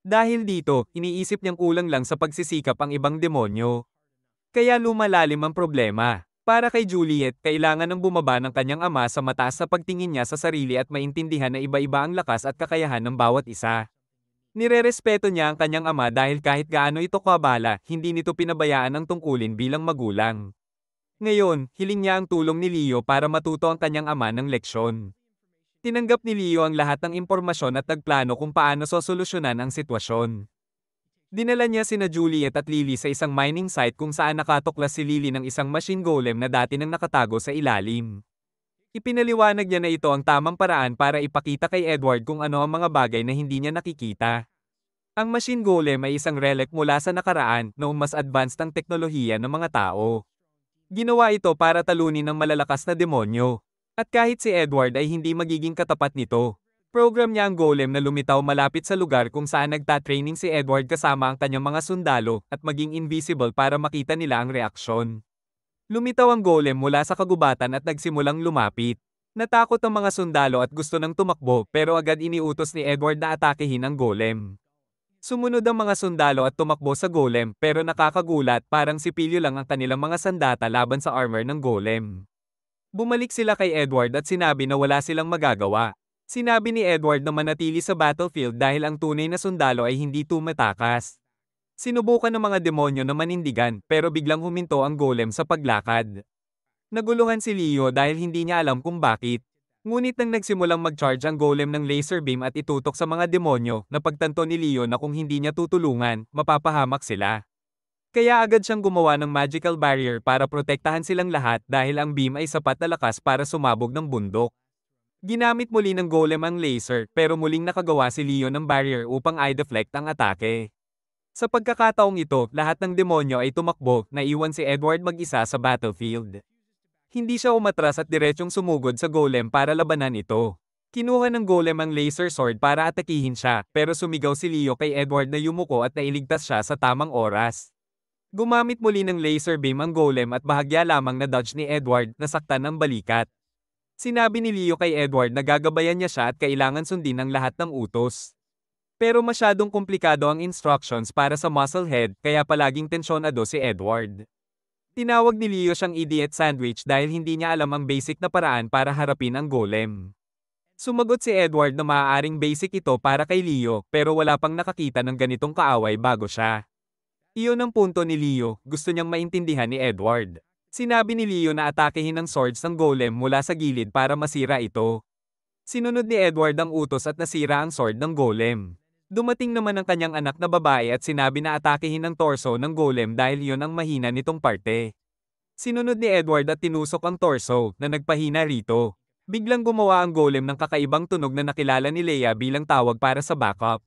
Dahil dito, iniisip niyang kulang lang sa pagsisikap ang ibang demonyo. Kaya lumalalim ang problema. Para kay Juliet, kailangan ng bumaba ng kanyang ama sa mataas na pagtingin niya sa sarili at maintindihan na iba-iba ang lakas at kakayahan ng bawat isa. Nirerespeto niya ang kanyang ama dahil kahit gaano ito kabala, hindi nito pinabayaan ang tungkulin bilang magulang. Ngayon, hiling niya ang tulong ni Leo para matuto ang kanyang ama ng leksyon. Tinanggap ni Leo ang lahat ng impormasyon at nagplano kung paano sosolusyonan ang sitwasyon. Dinala niya sina Juliet at Lily sa isang mining site kung saan nakatuklas si Lily ng isang machine golem na dati nang nakatago sa ilalim. Ipinaliwanag niya na ito ang tamang paraan para ipakita kay Edward kung ano ang mga bagay na hindi niya nakikita. Ang machine golem ay isang relic mula sa nakaraan, noong mas advanced ang teknolohiya ng mga tao. Ginawa ito para talunin ng malalakas na demonyo. At kahit si Edward ay hindi magiging katapat nito, program niya ang golem na lumitaw malapit sa lugar kung saan nagtatraining si Edward kasama ang kanyang mga sundalo at maging invisible para makita nila ang reaksyon. Lumitaw ang golem mula sa kagubatan at nagsimulang lumapit. Natakot ang mga sundalo at gusto nang tumakbo pero agad iniutos ni Edward na atakehin ang golem. Sumunod ang mga sundalo at tumakbo sa golem pero nakakagulat parang sipilyo lang ang kanilang mga sandata laban sa armor ng golem. Bumalik sila kay Edward at sinabi na wala silang magagawa. Sinabi ni Edward na manatili sa battlefield dahil ang tunay na sundalo ay hindi tumatakas. Sinubukan ng mga demonyo na manindigan pero biglang huminto ang golem sa paglakad. Naguluhan si Leo dahil hindi niya alam kung bakit. Ngunit nang nagsimulang mag-charge ang golem ng laser beam at itutok sa mga demonyo, napagtanto ni Leo na kung hindi niya tutulungan, mapapahamak sila. Kaya agad siyang gumawa ng magical barrier para protektahan silang lahat dahil ang beam ay sapat na lakas para sumabog ng bundok. Ginamit muli ng golem ang laser pero muling nakagawa si Leo ng barrier upang i-deflect ang atake. Sa pagkakataong ito, lahat ng demonyo ay tumakbo, naiwan si Edward mag-isa sa battlefield. Hindi siya umatras at diretsyong sumugod sa golem para labanan ito. Kinuha ng golem ang laser sword para atakihin siya, pero sumigaw si Leo kay Edward na yumuko at nailigtas siya sa tamang oras. Gumamit muli ng laser beam ang golem at bahagya lamang na dodge ni Edward, nasaktan ng balikat. Sinabi ni Leo kay Edward na gagabayan niya siya at kailangan sundin ang lahat ng utos. Pero masyadong komplikado ang instructions para sa musclehead kaya palaging tensyonado si Edward. Tinawag ni Leo siyang idiot sandwich dahil hindi niya alam ang basic na paraan para harapin ang golem. Sumagot si Edward na maaaring basic ito para kay Leo pero wala pang nakakita ng ganitong kaaway bago siya. Iyon ang punto ni Leo, gusto niyang maintindihan ni Edward. Sinabi ni Leo na atakehin ang swords ng golem mula sa gilid para masira ito. Sinunod ni Edward ang utos at nasira ang sword ng golem. Dumating naman ang kanyang anak na babae at sinabi na atakehin ang torso ng golem dahil iyon ang mahina nitong parte. Sinunod ni Edward at tinusok ang torso na nagpahina rito. Biglang gumawa ang golem ng kakaibang tunog na nakilala ni Leia bilang tawag para sa backup.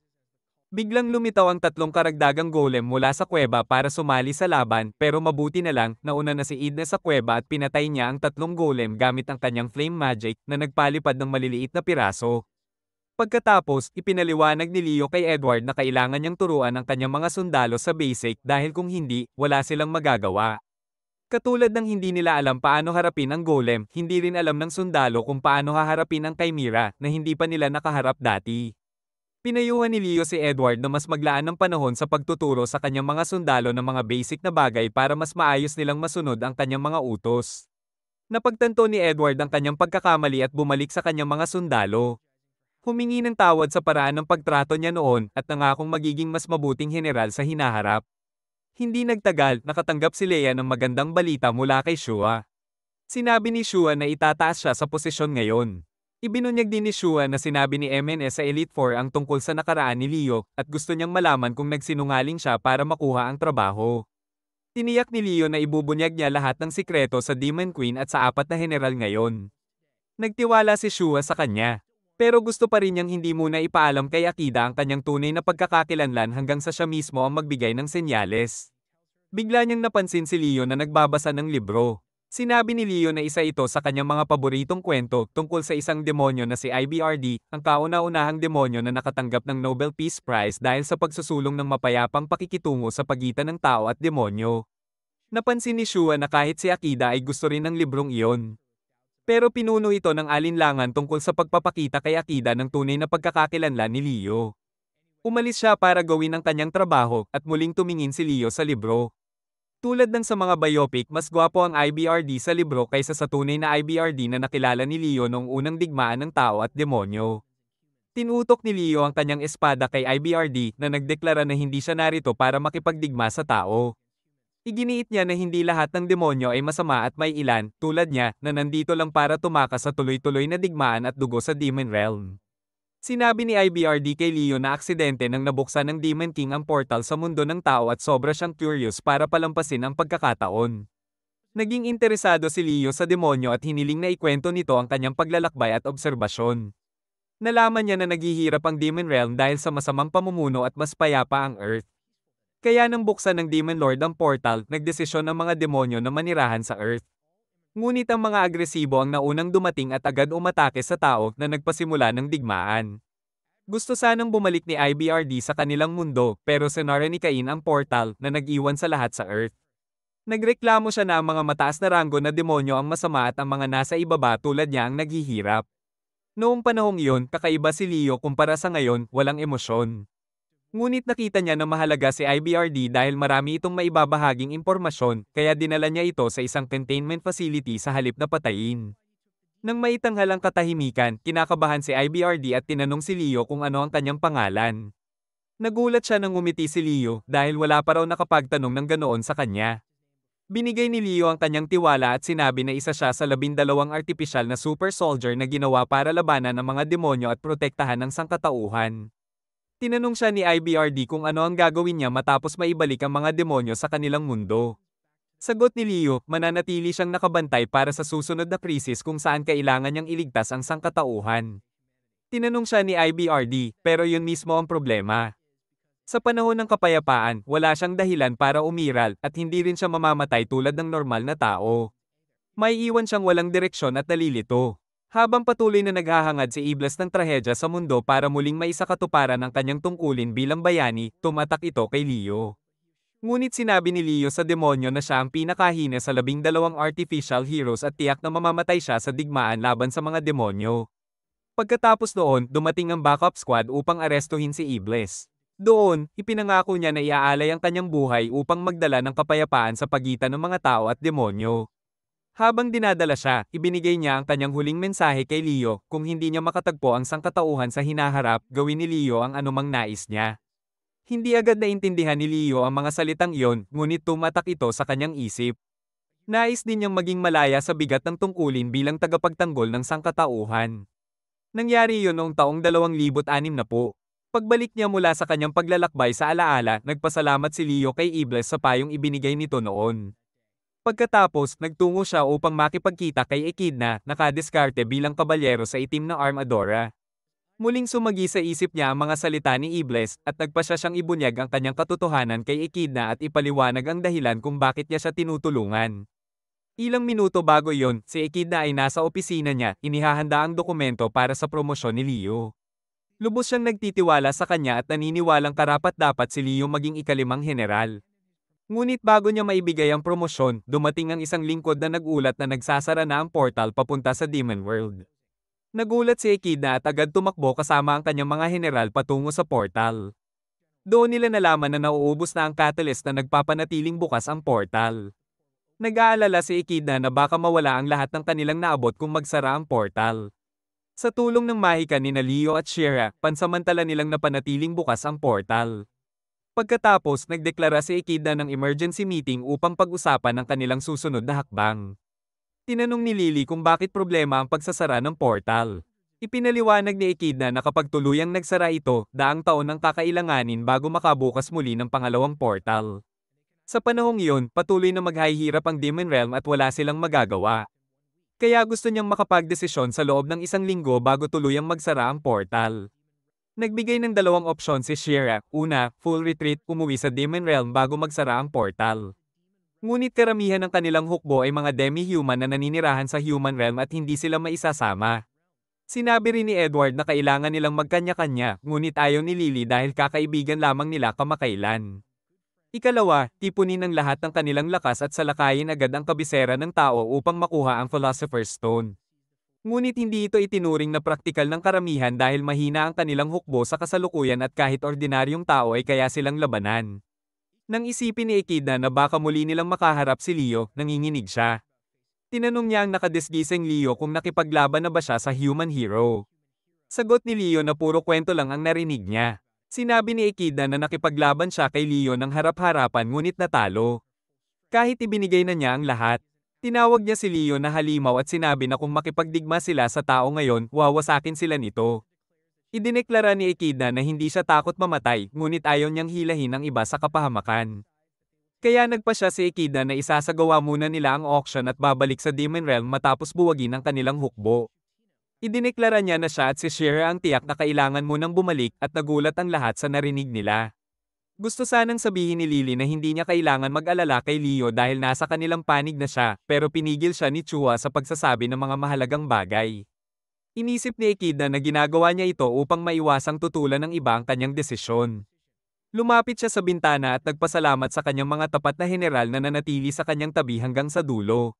Biglang lumitaw ang tatlong karagdagang golem mula sa kuweba para sumali sa laban pero mabuti na lang nauna na si Edna sa kuweba at pinatay niya ang tatlong golem gamit ang kanyang flame magic na nagpalipad ng maliliit na piraso. Pagkatapos, ipinaliwanag ni Leo kay Edward na kailangan niyang turuan ang kanyang mga sundalo sa basic dahil kung hindi, wala silang magagawa. Katulad ng hindi nila alam paano harapin ang golem, hindi rin alam ng sundalo kung paano haharapin ang chimera na hindi pa nila nakaharap dati. Pinayuhan ni Leo si Edward na mas maglaan ng panahon sa pagtuturo sa kanyang mga sundalo ng mga basic na bagay para mas maayos nilang masunod ang kanyang mga utos. Napagtanto ni Edward ang kanyang pagkakamali at bumalik sa kanyang mga sundalo. Humingi ng tawad sa paraan ng pagtrato niya noon at nangakong magiging mas mabuting general sa hinaharap. Hindi nagtagal, nakatanggap si Leia ng magandang balita mula kay Shua. Sinabi ni Shua na itataas siya sa posisyon ngayon. Ibinunyag din ni Shua na sinabi ni MNS sa Elite Four ang tungkol sa nakaraan ni Leo at gusto niyang malaman kung nagsinungaling siya para makuha ang trabaho. Tiniyak ni Leo na ibubunyag niya lahat ng sikreto sa Demon Queen at sa apat na general ngayon. Nagtiwala si Shua sa kanya. Pero gusto pa rin niyang hindi muna ipaalam kay Akida ang kanyang tunay na pagkakakilanlan hanggang sa siya mismo ang magbigay ng senyales. Bigla niyang napansin si Leo na nagbabasa ng libro. Sinabi ni Leo na isa ito sa kanyang mga paboritong kwento tungkol sa isang demonyo na si IBRD, ang kauna-unahang demonyo na nakatanggap ng Nobel Peace Prize dahil sa pagsusulong ng mapayapang pakikitungo sa pagitan ng tao at demonyo. Napansin ni Shua na kahit si Akida ay gusto rin ng librong iyon. Pero pinuno ito ng alinlangan tungkol sa pagpapakita kay Akida ng tunay na pagkakakilanlan ni Leo. Umalis siya para gawin ang kanyang trabaho at muling tumingin si Leo sa libro. Tulad ng sa mga biopic, mas gwapo ang IBRD sa libro kaysa sa tunay na IBRD na nakilala ni Leo noong unang digmaan ng tao at demonyo. Tinutok ni Leo ang kanyang espada kay IBRD na nagdeklara na hindi siya narito para makipagdigma sa tao. Iginiit niya na hindi lahat ng demonyo ay masama at may ilan, tulad niya, na nandito lang para tumakas sa tuloy-tuloy na digmaan at dugo sa Demon Realm. Sinabi ni IBRD kay Leo na aksidente nang nabuksan ng Demon King ang portal sa mundo ng tao at sobra siyang curious para palampasin ang pagkakataon. Naging interesado si Leo sa demonyo at hiniling na ikwento nito ang kanyang paglalakbay at obserbasyon. Nalaman niya na naghihirap ang Demon Realm dahil sa masamang pamumuno at mas payapa ang Earth. Kaya nang buksan ng Demon Lord ang portal, nagdesisyon ang mga demonyo na manirahan sa Earth. Ngunit ang mga agresibo ang naunang dumating at agad umatake sa tao na nagpasimula ng digmaan. Gusto sanang bumalik ni IBRD sa kanilang mundo pero sinara ni Cain ang portal na nag-iwan sa lahat sa Earth. Nagreklamo siya na ang mga mataas na ranggo na demonyo ang masama at ang mga nasa ibaba tulad niya ang naghihirap. Noong panahong iyon, kakaiba si Leo kumpara sa ngayon, walang emosyon. Ngunit nakita niya na mahalaga si IBRD dahil marami itong maibabahaging impormasyon, kaya dinala niya ito sa isang containment facility sa halip na patayin. Nang maitanghal ang katahimikan, kinakabahan si IBRD at tinanong si Leo kung ano ang kanyang pangalan. Nagulat siya nang ngumiti si Leo dahil wala pa raw nakapagtanong ng ganoon sa kanya. Binigay ni Leo ang kanyang tiwala at sinabi na isa siya sa 12 artipisyal na super soldier na ginawa para labanan ang mga demonyo at protektahan ang sangkatauhan. Tinanong siya ni IBRD kung ano ang gagawin niya matapos maibalik ang mga demonyo sa kanilang mundo. Sagot ni Leo, mananatili siyang nakabantay para sa susunod na krisis kung saan kailangan niyang iligtas ang sangkatauhan. Tinanong siya ni IBRD, pero yun mismo ang problema. Sa panahon ng kapayapaan, wala siyang dahilan para umiral at hindi rin siya mamamatay tulad ng normal na tao. May iwan siyang walang direksyon at nalilito. Habang patuloy na naghahangad si Iblis ng trahedya sa mundo para muling maisakatuparan ang kanyang tungkulin bilang bayani, tumatak ito kay Leo. Ngunit sinabi ni Leo sa demonyo na siya ang pinakahina sa 12 artificial heroes at tiyak na mamamatay siya sa digmaan laban sa mga demonyo. Pagkatapos noon, dumating ang backup squad upang arestuhin si Iblis. Doon, ipinangako niya na iaalay ang kanyang buhay upang magdala ng kapayapaan sa pagitan ng mga tao at demonyo. Habang dinadala siya, ibinigay niya ang kanyang huling mensahe kay Leo, kung hindi niya makatagpo ang sangkatauhan sa hinaharap, gawin ni Leo ang anumang nais niya. Hindi agad naintindihan ni Leo ang mga salitang iyon, ngunit tumatak ito sa kanyang isip. Nais din niyang maging malaya sa bigat ng tungkulin bilang tagapagtanggol ng sangkatauhan. Nangyari iyon noong taong 2060. Pagbalik niya mula sa kanyang paglalakbay sa alaala, nagpasalamat si Leo kay Iblis sa payong ibinigay nito noon. Pagkatapos, nagtungo siya upang makipagkita kay Echidna, nakadiskarte bilang kabalyero sa itim na Armadora. Muling sumagi sa isip niya ang mga salita ni Iblis at nagpasya siyang ibunyag ang kanyang katotohanan kay Echidna at ipaliwanag ang dahilan kung bakit niya siya tinutulungan. Ilang minuto bago yon, si Echidna ay nasa opisina niya, inihahanda ang dokumento para sa promosyon ni Leo. Lubos siyang nagtitiwala sa kanya at naniniwalang karapat-dapat si Leo maging ikalimang general. Ngunit bago niya maibigay ang promosyon, dumating ang isang lingkod na nagulat na nagsasara na ang portal papunta sa Demon World. Nagulat si Echidna at agad tumakbo kasama ang kanyang mga general patungo sa portal. Doon nila nalaman na nauubos na ang catalyst na nagpapanatiling bukas ang portal. Nag-aalala si Echidna na baka mawala ang lahat ng kanilang naabot kung magsara ang portal. Sa tulong ng mahika ni Leo at Shira, pansamantala nilang napanatiling bukas ang portal. Pagkatapos, nagdeklara si Echidna ng emergency meeting upang pag-usapan ang kanilang susunod na hakbang. Tinanong ni Lily kung bakit problema ang pagsasara ng portal. Ipinaliwanag ni Echidna na kapag tuluyang nagsara ito, daang taon ang kakailanganin bago makabukas muli ng pangalawang portal. Sa panahong iyon, patuloy na maghahirap ang Demon Realm at wala silang magagawa. Kaya gusto niyang makapagdesisyon sa loob ng 1 linggo bago tuluyang magsara ang portal. Nagbigay ng 2 opsyon si Shira. Una, full retreat, umuwi sa Demon Realm bago magsara ang portal. Ngunit karamihan ng kanilang hukbo ay mga demi-human na naninirahan sa human realm at hindi sila maisasama. Sinabi rin ni Edward na kailangan nilang magkanya-kanya, ngunit ayaw ni Lily dahil kakaibigan lamang nila kamakailan. Ikalawa, tipunin ng lahat ng kanilang lakas at salakayin agad ang kabisera ng tao upang makuha ang Philosopher's Stone. Ngunit hindi ito itinuring na praktikal ng karamihan dahil mahina ang kanilang hukbo sa kasalukuyan at kahit ordinaryong tao ay kaya silang labanan. Nang isipin ni Echidna na baka muli nilang makaharap si Leo, nanginginig siya. Tinanong niya ang nakadisgising Leo kung nakipaglaban na ba siya sa human hero. Sagot ni Leo na puro kwento lang ang narinig niya. Sinabi ni Echidna na nakipaglaban siya kay Leo ng harap-harapan ngunit natalo. Kahit ibinigay na niya ang lahat. Tinawag niya si Leo na halimaw at sinabi na kung makipagdigma sila sa tao ngayon, wawasakin sila nito. Idineklara ni Echidna na hindi siya takot mamatay, ngunit ayaw niyang hilahin ang iba sa kapahamakan. Kaya nagpasya si Echidna na isasagawa muna nila ang auction at babalik sa Demon Realm matapos buwagin ang kanilang hukbo. Idineklara niya na siya at si Shira ang tiyak na kailangan munang bumalik at nagulat ang lahat sa narinig nila. Gusto sanang sabihin ni Lily na hindi niya kailangan mag-alala kay Leo dahil nasa kanilang panig na siya, pero pinigil siya ni Chua sa pagsasabi ng mga mahalagang bagay. Inisip ni Echidna na ginagawa niya ito upang maiwasang tutulan ng iba ang kanyang desisyon. Lumapit siya sa bintana at nagpasalamat sa kanyang mga tapat na general na nanatili sa kanyang tabi hanggang sa dulo.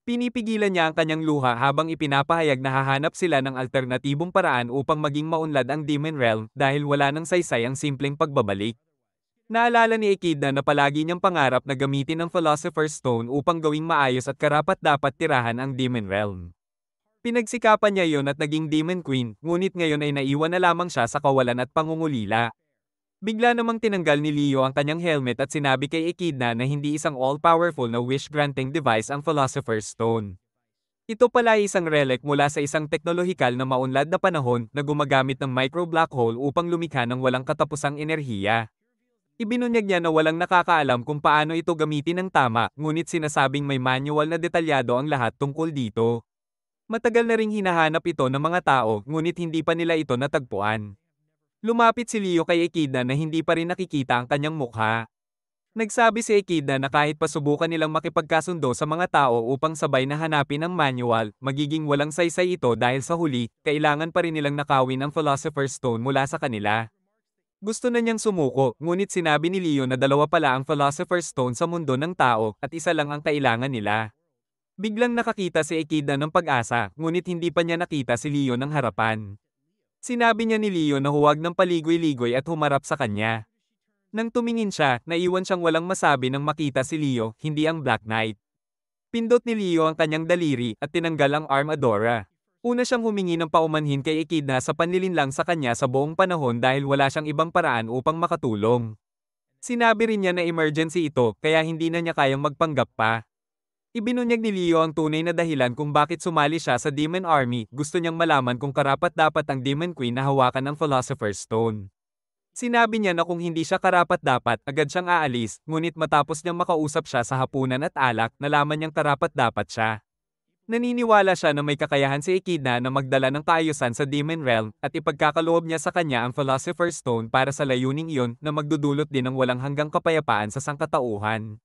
Pinipigilan niya ang kanyang luha habang ipinapahayag na hahanap sila ng alternatibong paraan upang maging maunlad ang Demon Realm dahil wala nang saysay ang simpleng pagbabalik. Naalala ni Echidna na palagi niyang pangarap na gamitin ang Philosopher's Stone upang gawing maayos at karapat-dapat tirahan ang Demon Realm. Pinagsikapan niya yon at naging Demon Queen, ngunit ngayon ay naiwan na lamang siya sa kawalan at pangungulila. Bigla namang tinanggal ni Leo ang kanyang helmet at sinabi kay Echidna na hindi isang all-powerful na wish-granting device ang Philosopher's Stone. Ito pala ay isang relic mula sa isang teknolohikal na maunlad na panahon na gumagamit ng micro-black hole upang lumikha ng walang katapusang enerhiya. Ibinunyag niya na walang nakakaalam kung paano ito gamitin ng tama, ngunit sinasabing may manual na detalyado ang lahat tungkol dito. Matagal na ring hinahanap ito ng mga tao, ngunit hindi pa nila ito natagpuan. Lumapit si Leo kay Echidna na hindi pa rin nakikita ang kanyang mukha. Nagsabi si Echidna na kahit pasubukan nilang makipagkasundo sa mga tao upang sabay na hanapin ang manual, magiging walang saysay ito dahil sa huli, kailangan pa rin nilang nakawin ang Philosopher's Stone mula sa kanila. Gusto na niyang sumuko, ngunit sinabi ni Leo na 2 pala ang Philosopher's Stone sa mundo ng tao at isa lang ang kailangan nila. Biglang nakakita si Echidna ng pag-asa, ngunit hindi pa niya nakita si Leo ng harapan. Sinabi niya ni Leo na huwag ng paligoy-ligoy at humarap sa kanya. Nang tumingin siya, naiwan siyang walang masabi nang makita si Leo, hindi ang Black Knight. Pindot ni Leo ang kanyang daliri at tinanggal ang Armadora. Una siyang humingi ng paumanhin kay Echidna sa panlilinlang sa kanya sa buong panahon dahil wala siyang ibang paraan upang makatulong. Sinabi rin niya na emergency ito, kaya hindi na niya kayang magpanggap pa. Ibinunyag ni Leo ang tunay na dahilan kung bakit sumali siya sa Demon Army, gusto niyang malaman kung karapat-dapat ang Demon Queen na hawakan ang Philosopher's Stone. Sinabi niya na kung hindi siya karapat-dapat, agad siyang aalis, ngunit matapos niyang makausap siya sa hapunan at alak, nalaman niyang karapat-dapat siya. Naniniwala siya na may kakayahan si Echidna na magdala ng kaayusan sa Demon Realm at ipagkakaloob niya sa kanya ang Philosopher's Stone para sa layuning iyon na magdudulot din ng walang hanggang kapayapaan sa sangkatauhan.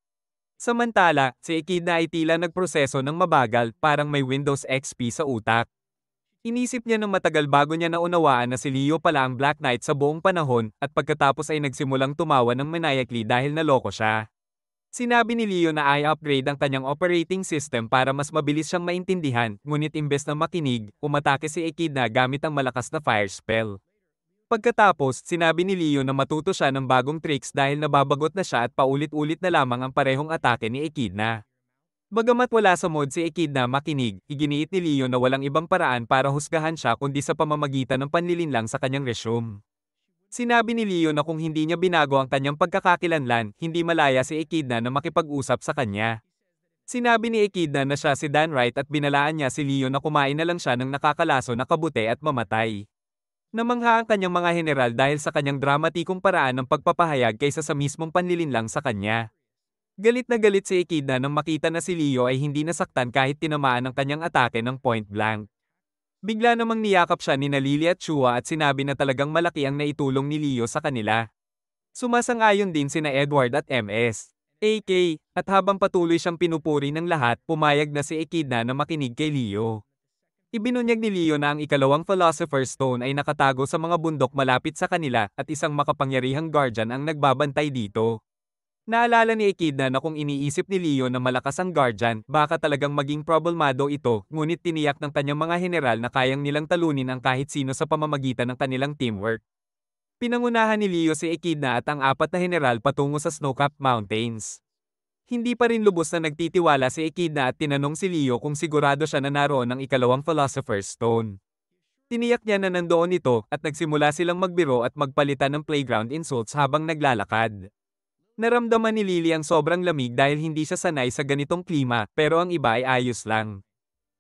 Samantala, si Echidna ay tila nagproseso ng mabagal, parang may Windows XP sa utak. Inisip niya ng matagal bago niya naunawaan na si Leo pala ang Black Knight sa buong panahon at pagkatapos ay nagsimulang tumawa ng maniacally dahil naloko siya. Sinabi ni Leo na i-upgrade ang kanyang operating system para mas mabilis siyang maintindihan, ngunit imbes na makinig, umatake si Echidna gamit ang malakas na fire spell. Pagkatapos, sinabi ni Leo na matuto siya ng bagong tricks dahil nababagot na siya at paulit-ulit na lamang ang parehong atake ni Echidna. Bagamat wala sa mod si Echidna makinig, iginiit ni Leo na walang ibang paraan para husgahan siya kundi sa pamamagitan ng panlilinlang sa kanyang resume. Sinabi ni Leo na kung hindi niya binago ang kanyang pagkakakilanlan, hindi malaya si Echidna na makipag-usap sa kanya. Sinabi ni Echidna na siya si Dan Wright at binalaan niya si Leo na kumain na lang siya ng nakakalaso na kabute at mamatay. Namangha ang kanyang mga general dahil sa kanyang dramatikong paraan ng pagpapahayag kaysa sa mismong panlilinlang sa kanya. Galit na galit si Echidna nang makita na si Leo ay hindi nasaktan kahit tinamaan ang kanyang atake ng point blank. Bigla namang niyakap siya ni Lily at Chua at sinabi na talagang malaki ang naitulong ni Leo sa kanila. Sumasang-ayon din sina Edward at MS. AK, at habang patuloy siyang pinupuri ng lahat, pumayag na si Echidna na makinig kay Leo. Ibinunyag ni Leo na ang ikalawang Philosopher's Stone ay nakatago sa mga bundok malapit sa kanila at isang makapangyarihang guardian ang nagbabantay dito. Naalala ni Echidna na kung iniisip ni Leo na malakas ang Guardian, baka talagang maging problemado ito, ngunit tiniyak ng kanyang mga general na kayang nilang talunin ang kahit sino sa pamamagitan ng kanilang teamwork. Pinangunahan ni Leo si Echidna at ang apat na general patungo sa Snowcap Mountains. Hindi pa rin lubos na nagtitiwala si Echidna at tinanong si Leo kung sigurado siya na naroon ang ikalawang Philosopher's Stone. Tiniyak niya na nandoon ito at nagsimula silang magbiro at magpalitan ng playground insults habang naglalakad. Naramdaman ni Lily ang sobrang lamig dahil hindi siya sanay sa ganitong klima, pero ang iba ay ayos lang.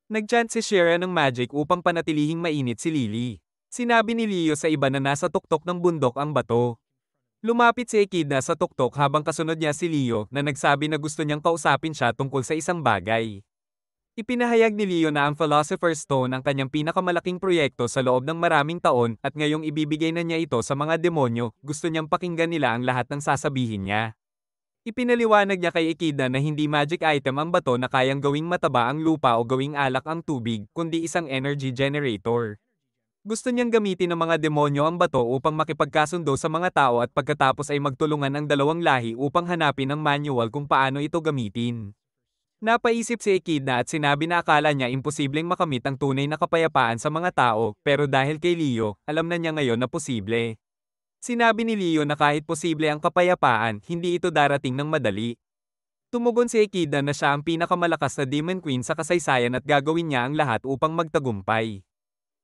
Nag-chant si Shira ng magic upang panatilihing mainit si Lily. Sinabi ni Leo sa iba na nasa tuktok ng bundok ang bato. Lumapit si Echidna sa tuktok habang kasunod niya si Leo na nagsabi na gusto niyang kausapin siya tungkol sa isang bagay. Ipinahayag ni Leo na ang Philosopher's Stone ang kanyang pinakamalaking proyekto sa loob ng maraming taon at ngayong ibibigay na niya ito sa mga demonyo, gusto niyang pakinggan nila ang lahat ng sasabihin niya. Ipinaliwanag niya kay Echidna na hindi magic item ang bato na kayang gawing mataba ang lupa o gawing alak ang tubig, kundi isang energy generator. Gusto niyang gamitin ng mga demonyo ang bato upang makipagkasundo sa mga tao at pagkatapos ay magtulungan ang dalawang lahi upang hanapin ang manual kung paano ito gamitin. Napaisip si Echidna at sinabi na akala niya imposibleng makamit ang tunay na kapayapaan sa mga tao, pero dahil kay Leo, alam na niya ngayon na posible. Sinabi ni Leo na kahit posible ang kapayapaan, hindi ito darating ng madali. Tumugon si Echidna na siya ang pinakamalakas na Demon Queen sa kasaysayan at gagawin niya ang lahat upang magtagumpay.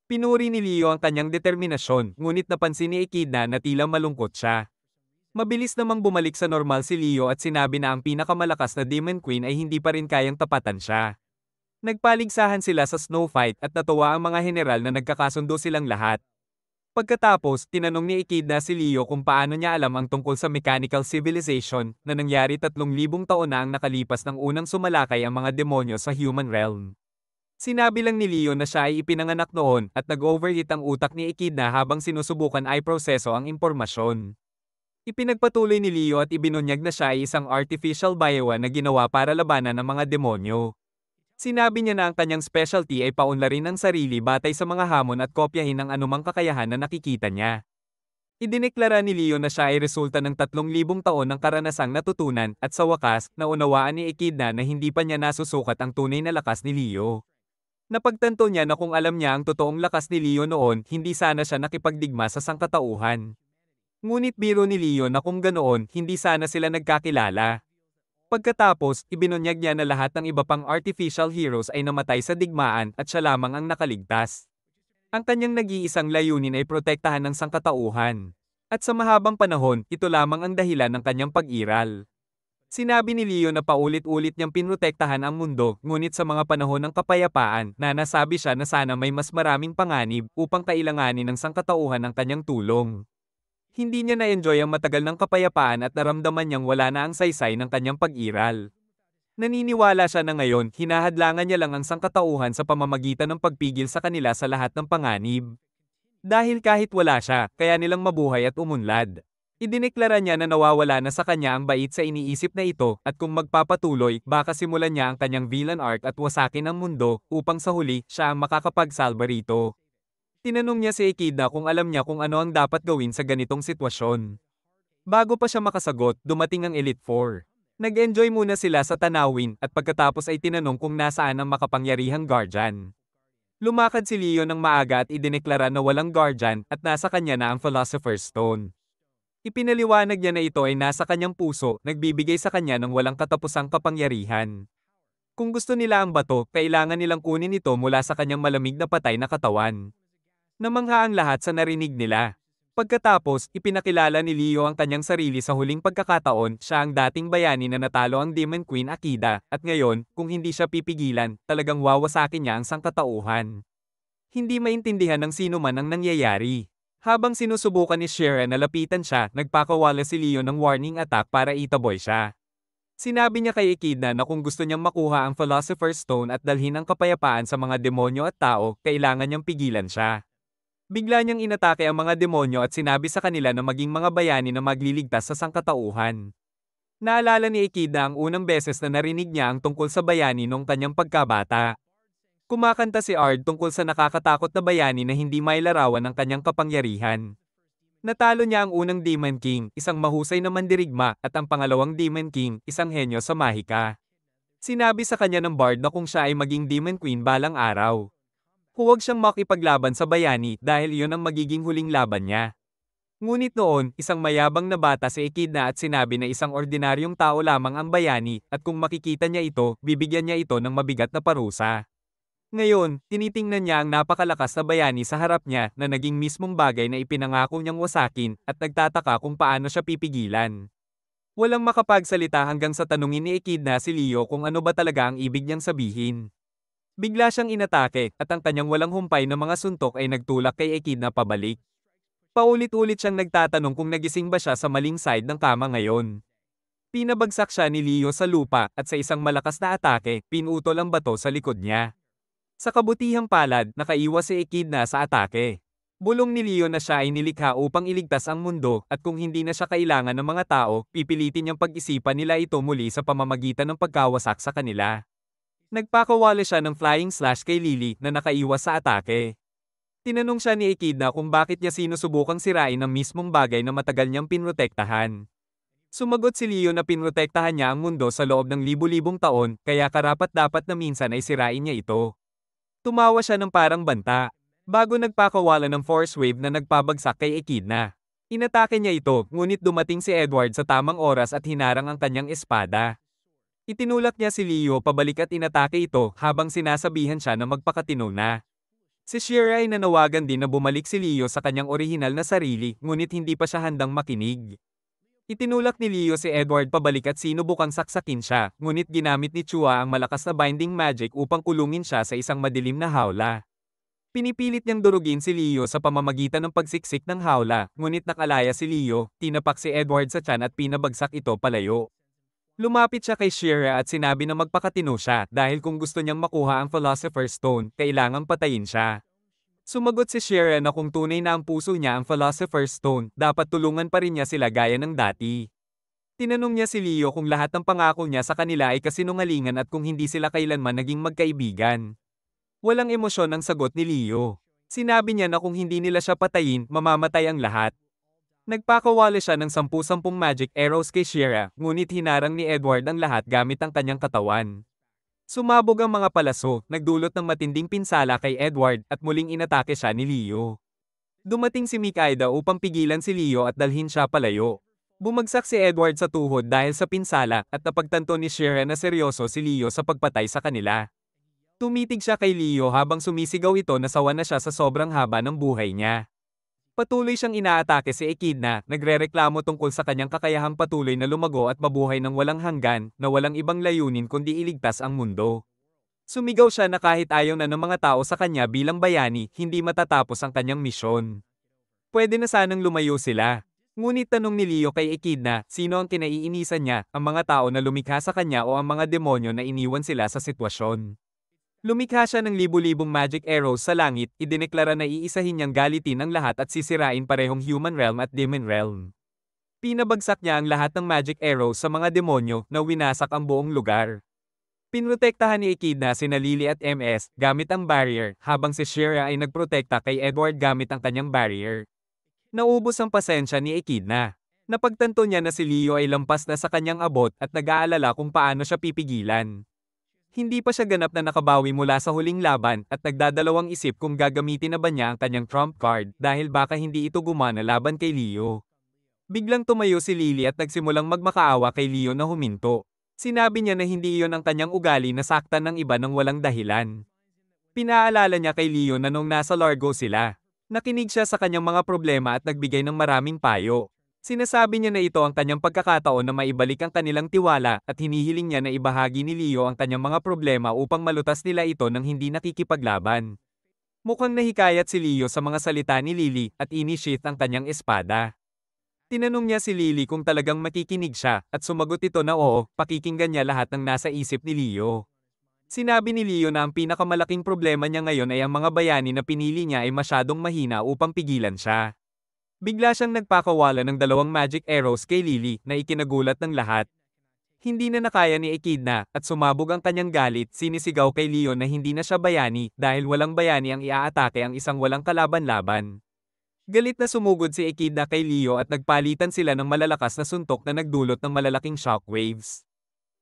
Pinuri ni Leo ang kanyang determinasyon, ngunit napansin ni Echidna na tila malungkot siya. Mabilis namang bumalik sa normal si Leo at sinabi na ang pinakamalakas na Demon Queen ay hindi pa rin kayang tapatan siya. Nagpaligsahan sila sa snow fight at natuwa ang mga general na nagkakasundo silang lahat. Pagkatapos, tinanong ni Echidna si Leo kung paano niya alam ang tungkol sa mechanical civilization na nangyari 3,000 taon na ang nakalipas ng unang sumalakay ang mga demonyo sa human realm. Sinabi lang ni Leo na siya ay ipinanganak noon at nag-overheat ang utak ni Echidna habang sinusubukan ay proseso ang impormasyon. Ipinagpatuloy ni Leo at ibinunyag na siya ay isang artificial biowan na ginawa para labanan ng mga demonyo. Sinabi niya na ang kanyang specialty ay paunlarin ang sarili batay sa mga hamon at kopyahin ang anumang kakayahan na nakikita niya. Idineklara ni Leo na siya ay resulta ng 3,000 taon ng karanasang natutunan at sa wakas, naunawaan ni Echidna na hindi pa niya nasusukat ang tunay na lakas ni Leo. Napagtanto niya na kung alam niya ang totoong lakas ni Leo noon, hindi sana siya nakipagdigma sa sangkatauhan. Ngunit biro ni Leo na kung ganoon, hindi sana sila nagkakilala. Pagkatapos, ibinunyag niya na lahat ng iba pang artificial heroes ay namatay sa digmaan at siya lamang ang nakaligtas. Ang kanyang nag-iisang layunin ay protektahan ng sangkatauhan. At sa mahabang panahon, ito lamang ang dahilan ng kanyang pag-iral. Sinabi ni Leo na paulit-ulit niyang pinrotektahan ang mundo, ngunit sa mga panahon ng kapayapaan, na nasabi siya na sana may mas maraming panganib upang kailanganin ng sangkatauhan ang kanyang tulong. Hindi niya na-enjoy ang matagal ng kapayapaan at naramdaman niyang wala na ang saysay ng kanyang pag-iral. Naniniwala siya na ngayon, hinahadlangan niya lang ang sangkatauhan sa pamamagitan ng pagpigil sa kanila sa lahat ng panganib. Dahil kahit wala siya, kaya nilang mabuhay at umunlad. Idineklara niya na nawawala na sa kanya ang bait sa iniisip na ito at kung magpapatuloy, baka simulan niya ang kanyang villain arc at wasakin ang mundo upang sa huli, siya ang makakapagsalba rito. Tinanong niya si Echidna kung alam niya kung ano ang dapat gawin sa ganitong sitwasyon. Bago pa siya makasagot, dumating ang Elite Four. Nag-enjoy muna sila sa tanawin at pagkatapos ay tinanong kung nasaan ang makapangyarihang guardian. Lumakad si Leo ng maaga at idineklara na walang guardian at nasa kanya na ang Philosopher's Stone. Ipinaliwanag niya na ito ay nasa kanyang puso, nagbibigay sa kanya ng walang katapusang kapangyarihan. Kung gusto nila ang bato, kailangan nilang kunin ito mula sa kanyang malamig na patay na katawan. Namangha ang lahat sa narinig nila. Pagkatapos, ipinakilala ni Leo ang kanyang sarili sa huling pagkakataon, siya ang dating bayani na natalo ang Demon Queen Akida, at ngayon, kung hindi siya pipigilan, talagang wawasakin niya ang sangkatauhan. Hindi maintindihan ng sino man ang nangyayari. Habang sinusubukan ni Shira na lapitan siya, nagpakawala si Leo ng warning attack para itaboy siya. Sinabi niya kay Echidna na kung gusto niyang makuha ang Philosopher's Stone at dalhin ang kapayapaan sa mga demonyo at tao, kailangan niyang pigilan siya. Bigla niyang inatake ang mga demonyo at sinabi sa kanila na maging mga bayani na magliligtas sa sangkatauhan. Naalala ni Echidna ang unang beses na narinig niya ang tungkol sa bayani nung kanyang pagkabata. Kumakanta si Ard tungkol sa nakakatakot na bayani na hindi mailarawan ng kanyang kapangyarihan. Natalo niya ang unang Demon King, isang mahusay na mandirigma, at ang pangalawang Demon King, isang henyo sa mahika. Sinabi sa kanya ng Bard na kung siya ay maging Demon Queen balang araw, huwag siyang makipaglaban sa bayani dahil iyon ang magiging huling laban niya. Ngunit noon, isang mayabang na bata si Echidna at sinabi na isang ordinaryong tao lamang ang bayani at kung makikita niya ito, bibigyan niya ito ng mabigat na parusa. Ngayon, tinitingnan niya ang napakalakas na bayani sa harap niya na naging mismong bagay na ipinangako niyang wasakin at nagtataka kung paano siya pipigilan. Walang makapagsalita hanggang sa tanungin ni Echidna si Leo kung ano ba talaga ang ibig niyang sabihin. Bigla siyang inatake at ang kanyang walang humpay na mga suntok ay nagtulak kay Echidna pabalik. Paulit-ulit siyang nagtatanong kung nagising ba siya sa maling side ng kama ngayon. Pinabagsak siya ni Leo sa lupa at sa isang malakas na atake, pinutol ang bato sa likod niya. Sa kabutihang palad, nakaiwas si Echidna sa atake. Bulong ni Leo na siya ay nilikha upang iligtas ang mundo at kung hindi na siya kailangan ng mga tao, pipilitin niyang pag-isipan nila ito muli sa pamamagitan ng pagkawasak sa kanila. Nagpakawala siya ng flying slash kay Lily na nakaiwas sa atake. Tinanong siya ni Echidna kung bakit niya sinusubukang sirain ang mismong bagay na matagal niyang pinrotektahan. Sumagot si Leo na pinrotektahan niya ang mundo sa loob ng libu-libong taon, kaya karapat-dapat na minsan ay sirain niya ito. Tumawa siya ng parang banta, bago nagpakawala ng force wave na nagpabagsak kay Echidna. Inatake niya ito, ngunit dumating si Edward sa tamang oras at hinarang ang kanyang espada. Itinulak niya si Leo pabalik at inatake ito habang sinasabihan siya na magpakatino na. Si Shira ay nanawagan din na bumalik si Leo sa kanyang orihinal na sarili, ngunit hindi pa siya handang makinig. Itinulak ni Leo si Edward pabalik at sinubukang saksakin siya, ngunit ginamit ni Chua ang malakas na binding magic upang kulungin siya sa isang madilim na hawla. Pinipilit niyang durugin si Leo sa pamamagitan ng pagsiksik ng hawla, ngunit nakalaya si Leo, tinapak si Edward sa tiyan at pinabagsak ito palayo. Lumapit siya kay Shira at sinabi na magpakatino siya dahil kung gusto niyang makuha ang Philosopher's Stone, kailangang patayin siya. Sumagot si Shira na kung tunay na ang puso niya ang Philosopher's Stone, dapat tulungan pa rin niya sila gaya ng dati. Tinanong niya si Leo kung lahat ng pangako niya sa kanila ay kasinungalingan at kung hindi sila kailanman naging magkaibigan. Walang emosyon ang sagot ni Leo. Sinabi niya na kung hindi nila siya patayin, mamamatay ang lahat. Nagpakawala siya ng 10-10 magic arrows kay Shira, ngunit hinarang ni Edward ang lahat gamit ang kanyang katawan. Sumabog ang mga palaso, nagdulot ng matinding pinsala kay Edward at muling inatake siya ni Leo. Dumating si Mikaida upang pigilan si Leo at dalhin siya palayo. Bumagsak si Edward sa tuhod dahil sa pinsala at napagtanto ni Shira na seryoso si Leo sa pagpatay sa kanila. Tumitig siya kay Leo habang sumisigaw ito na sawa na siya sa sobrang haba ng buhay niya. Patuloy siyang inaatake si Echidna, nagrereklamo tungkol sa kanyang kakayahang patuloy na lumago at mabuhay ng walang hanggan, na walang ibang layunin kundi iligtas ang mundo. Sumigaw siya na kahit ayaw na ng mga tao sa kanya bilang bayani, hindi matatapos ang kanyang misyon. Pwede na sanang lumayo sila. Ngunit tanong ni Leo kay Echidna, sino ang kinaiinisan niya, ang mga tao na lumikha sa kanya o ang mga demonyo na iniwan sila sa sitwasyon. Lumikha siya ng libu-libong magic arrows sa langit, idineklara na iisahin niyang galitin ang lahat at sisirain parehong human realm at demon realm. Pinabagsak niya ang lahat ng magic arrows sa mga demonyo na winasak ang buong lugar. Pinrotektahan ni Echidna sina Lily at MS gamit ang barrier, habang si Shira ay nagprotekta kay Edward gamit ang kanyang barrier. Naubos ang pasensya ni Echidna. Napagtanto niya na si Leo ay lampas na sa kanyang abot at nag-aalala kung paano siya pipigilan. Hindi pa siya ganap na nakabawi mula sa huling laban at nagdadalawang isip kung gagamitin na ba niya ang kanyang trump card dahil baka hindi ito gumana laban kay Leo. Biglang tumayo si Lily at nagsimulang magmakaawa kay Leo na huminto. Sinabi niya na hindi iyon ang kanyang ugali na saktan ng iba ng walang dahilan. Pinaalala niya kay Leo na nung nasa Largo sila, nakinig siya sa kanyang mga problema at nagbigay ng maraming payo. Sinasabi niya na ito ang kanyang pagkakataon na maibalik ang kanilang tiwala at hinihiling niya na ibahagi ni Leo ang kanyang mga problema upang malutas nila ito nang hindi nakikipaglaban. Mukhang nahikayat si Leo sa mga salita ni Lily at ini-sheath ang kanyang espada. Tinanong niya si Lily kung talagang makikinig siya at sumagot ito na oo, pakikinggan niya lahat ng nasa isip ni Leo. Sinabi ni Leo na ang pinakamalaking problema niya ngayon ay ang mga bayani na pinili niya ay masyadong mahina upang pigilan siya. Bigla siyang nagpakawala ng 2 magic arrows kay Lily na ikinagulat ng lahat. Hindi na nakaya ni Echidna at sumabog ang kanyang galit, sinisigaw kay Leo na hindi na siya bayani dahil walang bayani ang iaatake ang isang walang kalaban-laban. Galit na sumugod si Echidna kay Leo at nagpalitan sila ng malalakas na suntok na nagdulot ng malalaking shockwaves.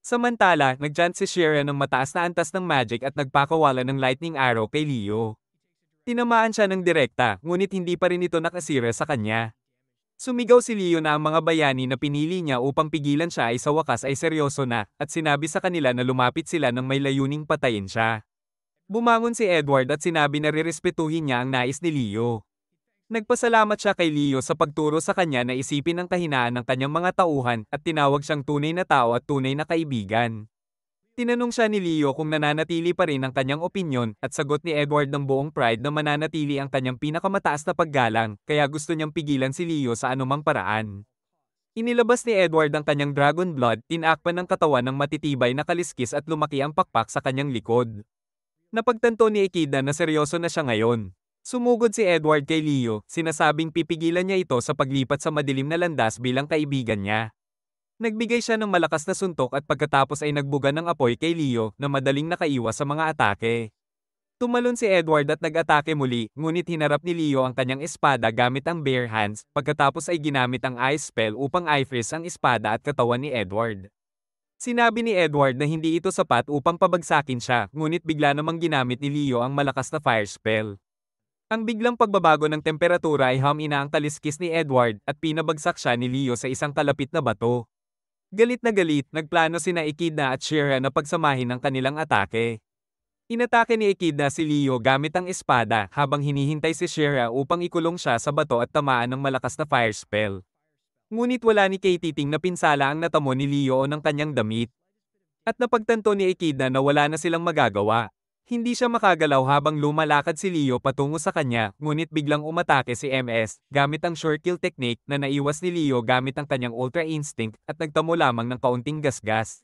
Samantala, nag-jump si Shira ng mataas na antas ng magic at nagpakawala ng lightning arrow kay Leo. Tinamaan siya ng direkta, ngunit hindi pa rin ito nakasira sa kanya. Sumigaw si Leo na ang mga bayani na pinili niya upang pigilan siya ay sa wakas ay seryoso na, at sinabi sa kanila na lumapit sila nang may layuning patayin siya. Bumangon si Edward at sinabi na rirespetuhin niya ang nais ni Leo. Nagpasalamat siya kay Leo sa pagturo sa kanya na isipin ang kahinaan ng kanyang mga tauhan at tinawag siyang tunay na tao at tunay na kaibigan. Tinanong siya ni Leo kung nananatili pa rin ang kanyang opinyon at sagot ni Edward ng buong pride na mananatili ang kanyang pinakamataas na paggalang, kaya gusto niyang pigilan si Leo sa anumang paraan. Inilabas ni Edward ang kanyang dragon blood, tinakpan ng katawan ng matitibay na kaliskis at lumaki ang pakpak sa kanyang likod. Napagtanto ni Echidna na seryoso na siya ngayon. Sumugod si Edward kay Leo, sinasabing pipigilan niya ito sa paglipat sa madilim na landas bilang kaibigan niya. Nagbigay siya ng malakas na suntok at pagkatapos ay nagbuga ng apoy kay Leo na madaling nakaiwas sa mga atake. Tumalon si Edward at nag-atake muli, ngunit hinarap ni Leo ang kanyang espada gamit ang bare hands, pagkatapos ay ginamit ang ice spell upang i-freeze ang espada at katawan ni Edward. Sinabi ni Edward na hindi ito sapat upang pabagsakin siya, ngunit bigla namang ginamit ni Leo ang malakas na fire spell. Ang biglang pagbabago ng temperatura ay humina ang kaliskis ni Edward at pinabagsak siya ni Leo sa isang kalapit na bato. Galit na galit, nagplano sina Echidna at Shira na pagsamahin ang kanilang atake. Inatake ni Echidna si Leo gamit ang espada habang hinihintay si Shira upang ikulong siya sa bato at tamaan ng malakas na fire spell. Ngunit wala ni Kay titing na pinsala ang natamo ni Leo ng kanyang damit. At napagtanto ni Echidna na wala na silang magagawa. Hindi siya makagalaw habang lumalakad si Leo patungo sa kanya, ngunit biglang umatake si MS, gamit ang sure kill technique na naiwas ni Leo gamit ang kanyang ultra instinct at nagtamo lamang ng kaunting gasgas.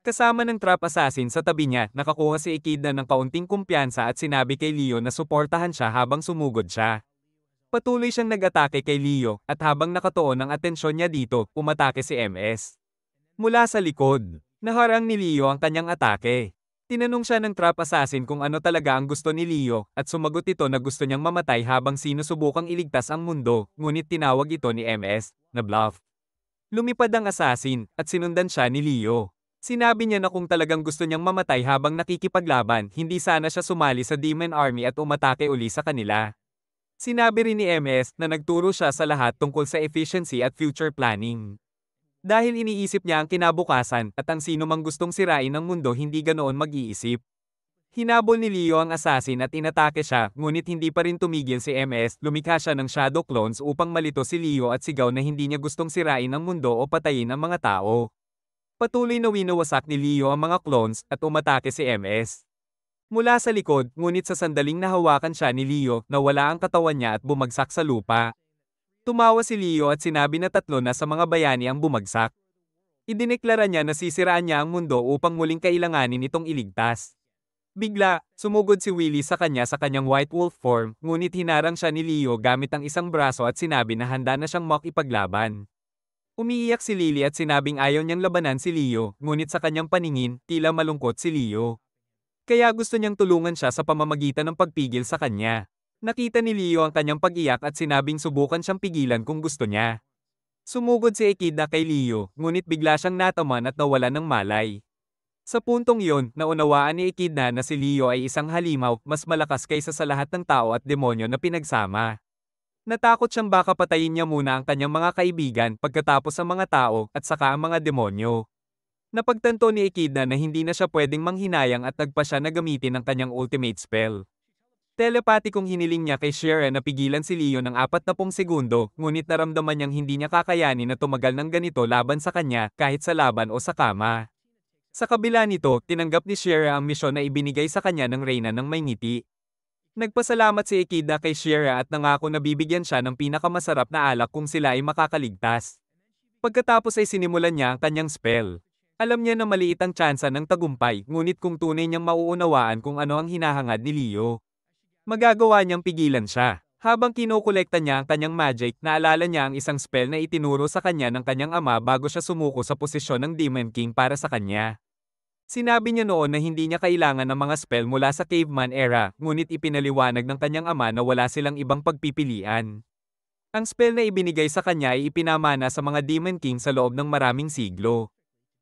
Kasama ng trap assassin sa tabi niya, nakakuha si Echidna ng kaunting kumpiyansa at sinabi kay Leo na suportahan siya habang sumugod siya. Patuloy siyang nag-atake kay Leo, at habang nakatuon ang atensyon niya dito, umatake si MS. Mula sa likod, naharang ni Leo ang kanyang atake. Tinanong siya ng trap assassin kung ano talaga ang gusto ni Leo, at sumagot ito na gusto niyang mamatay habang sinusubukang iligtas ang mundo, ngunit tinawag ito ni MS na bluff. Lumipad ang assassin, at sinundan siya ni Leo. Sinabi niya na kung talagang gusto niyang mamatay habang nakikipaglaban, hindi sana siya sumali sa Demon Army at umatake uli sa kanila. Sinabi rin ni MS na nagturo siya sa lahat tungkol sa efficiency at future planning. Dahil iniisip niya ang kinabukasan at ang sino mang gustong sirain ng mundo hindi ganoon mag-iisip. Hinabol ni Leo ang assassin at inatake siya, ngunit hindi pa rin tumigil si MS, lumikha siya ng shadow clones upang malito si Leo at sigaw na hindi niya gustong sirain ang mundo o patayin ang mga tao. Patuloy na winawasak ni Leo ang mga clones at umatake si MS. Mula sa likod, ngunit sa sandaling nahawakan siya ni Leo, nawala ang katawan niya at bumagsak sa lupa. Tumawa si Leo at sinabi na 3 na sa mga bayani ang bumagsak. Idineklara niya na sisiraan niya ang mundo upang muling kailanganin itong iligtas. Bigla, sumugod si Willy sa kanyang white wolf form, ngunit hinarang siya ni Leo gamit ang isang braso at sinabi na handa na siyang makipaglaban. Umiiyak si Lily at sinabing ayaw niyang labanan si Leo, ngunit sa kanyang paningin, tila malungkot si Leo. Kaya gusto niyang tulungan siya sa pamamagitan ng pagpigil sa kanya. Nakita ni Leo ang kanyang pag-iyak at sinabing subukan siyang pigilan kung gusto niya. Sumugod si Echidna kay Leo, ngunit bigla siyang nataman at nawalan ng malay. Sa puntong iyon, naunawaan ni Echidna na si Leo ay isang halimaw, mas malakas kaysa sa lahat ng tao at demonyo na pinagsama. Natakot siyang baka patayin niya muna ang kanyang mga kaibigan pagkatapos ang mga tao at saka ang mga demonyo. Napagtanto ni Echidna na hindi na siya pwedeng manghinayang at nagpa siya na gamitin ang kanyang ultimate spell. Telepatikong hiniling niya kay Shira na pigilan si Leo ng 40 segundo, ngunit naramdaman niyang hindi niya kakayanin na tumagal ng ganito laban sa kanya kahit sa laban o sa kama. Sa kabila nito, tinanggap ni Shira ang misyon na ibinigay sa kanya ng Reyna ng may ngiti. Nagpasalamat si Echidna kay Shira at nangako na bibigyan siya ng pinakamasarap na alak kung sila ay makakaligtas. Pagkatapos ay sinimulan niya ang kanyang spell. Alam niya na maliit ang tsansa ng tagumpay, ngunit kung tunay niyang mauunawaan kung ano ang hinahangad ni Leo, magagawa niyang pigilan siya. Habang kinokolekta niya ang kanyang magic, naalala niya ang isang spell na itinuro sa kanya ng kanyang ama bago siya sumuko sa posisyon ng Demon King para sa kanya. Sinabi niya noon na hindi niya kailangan ng mga spell mula sa caveman era, ngunit ipinaliwanag ng kanyang ama na wala silang ibang pagpipilian. Ang spell na ibinigay sa kanya ay ipinamana sa mga Demon King sa loob ng maraming siglo.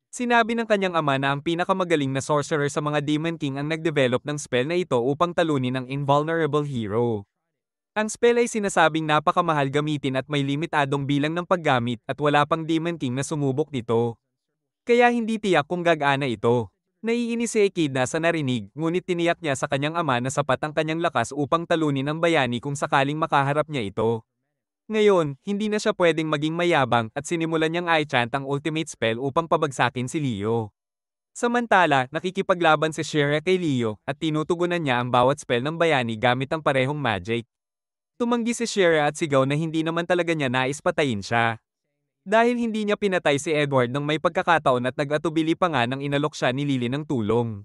Sinabi ng kanyang ama na ang pinakamagaling na sorcerer sa mga Demon King ang nag-develop ng spell na ito upang talunin ang invulnerable hero. Ang spell ay sinasabing napakamahal gamitin at may limitadong bilang ng paggamit at wala pang Demon King na sumubok nito. Kaya hindi tiyak kung gagana ito. Naiinis si Echidna sa narinig, ngunit tiniyak niya sa kanyang ama na sapat ang kanyang lakas upang talunin ang bayani kung sakaling makaharap niya ito. Ngayon, hindi na siya pwedeng maging mayabang at sinimulan niyang i-chant ang ultimate spell upang pabagsakin si Leo. Samantala, nakikipaglaban si Shira kay Leo at tinutugunan niya ang bawat spell ng bayani gamit ang parehong magic. Tumanggi si Shira at sigaw na hindi naman talaga niya nais patayin siya. Dahil hindi niya pinatay si Edward nang may pagkakataon at nag-atubili pa nga nang inalok siya ni Lily ng tulong.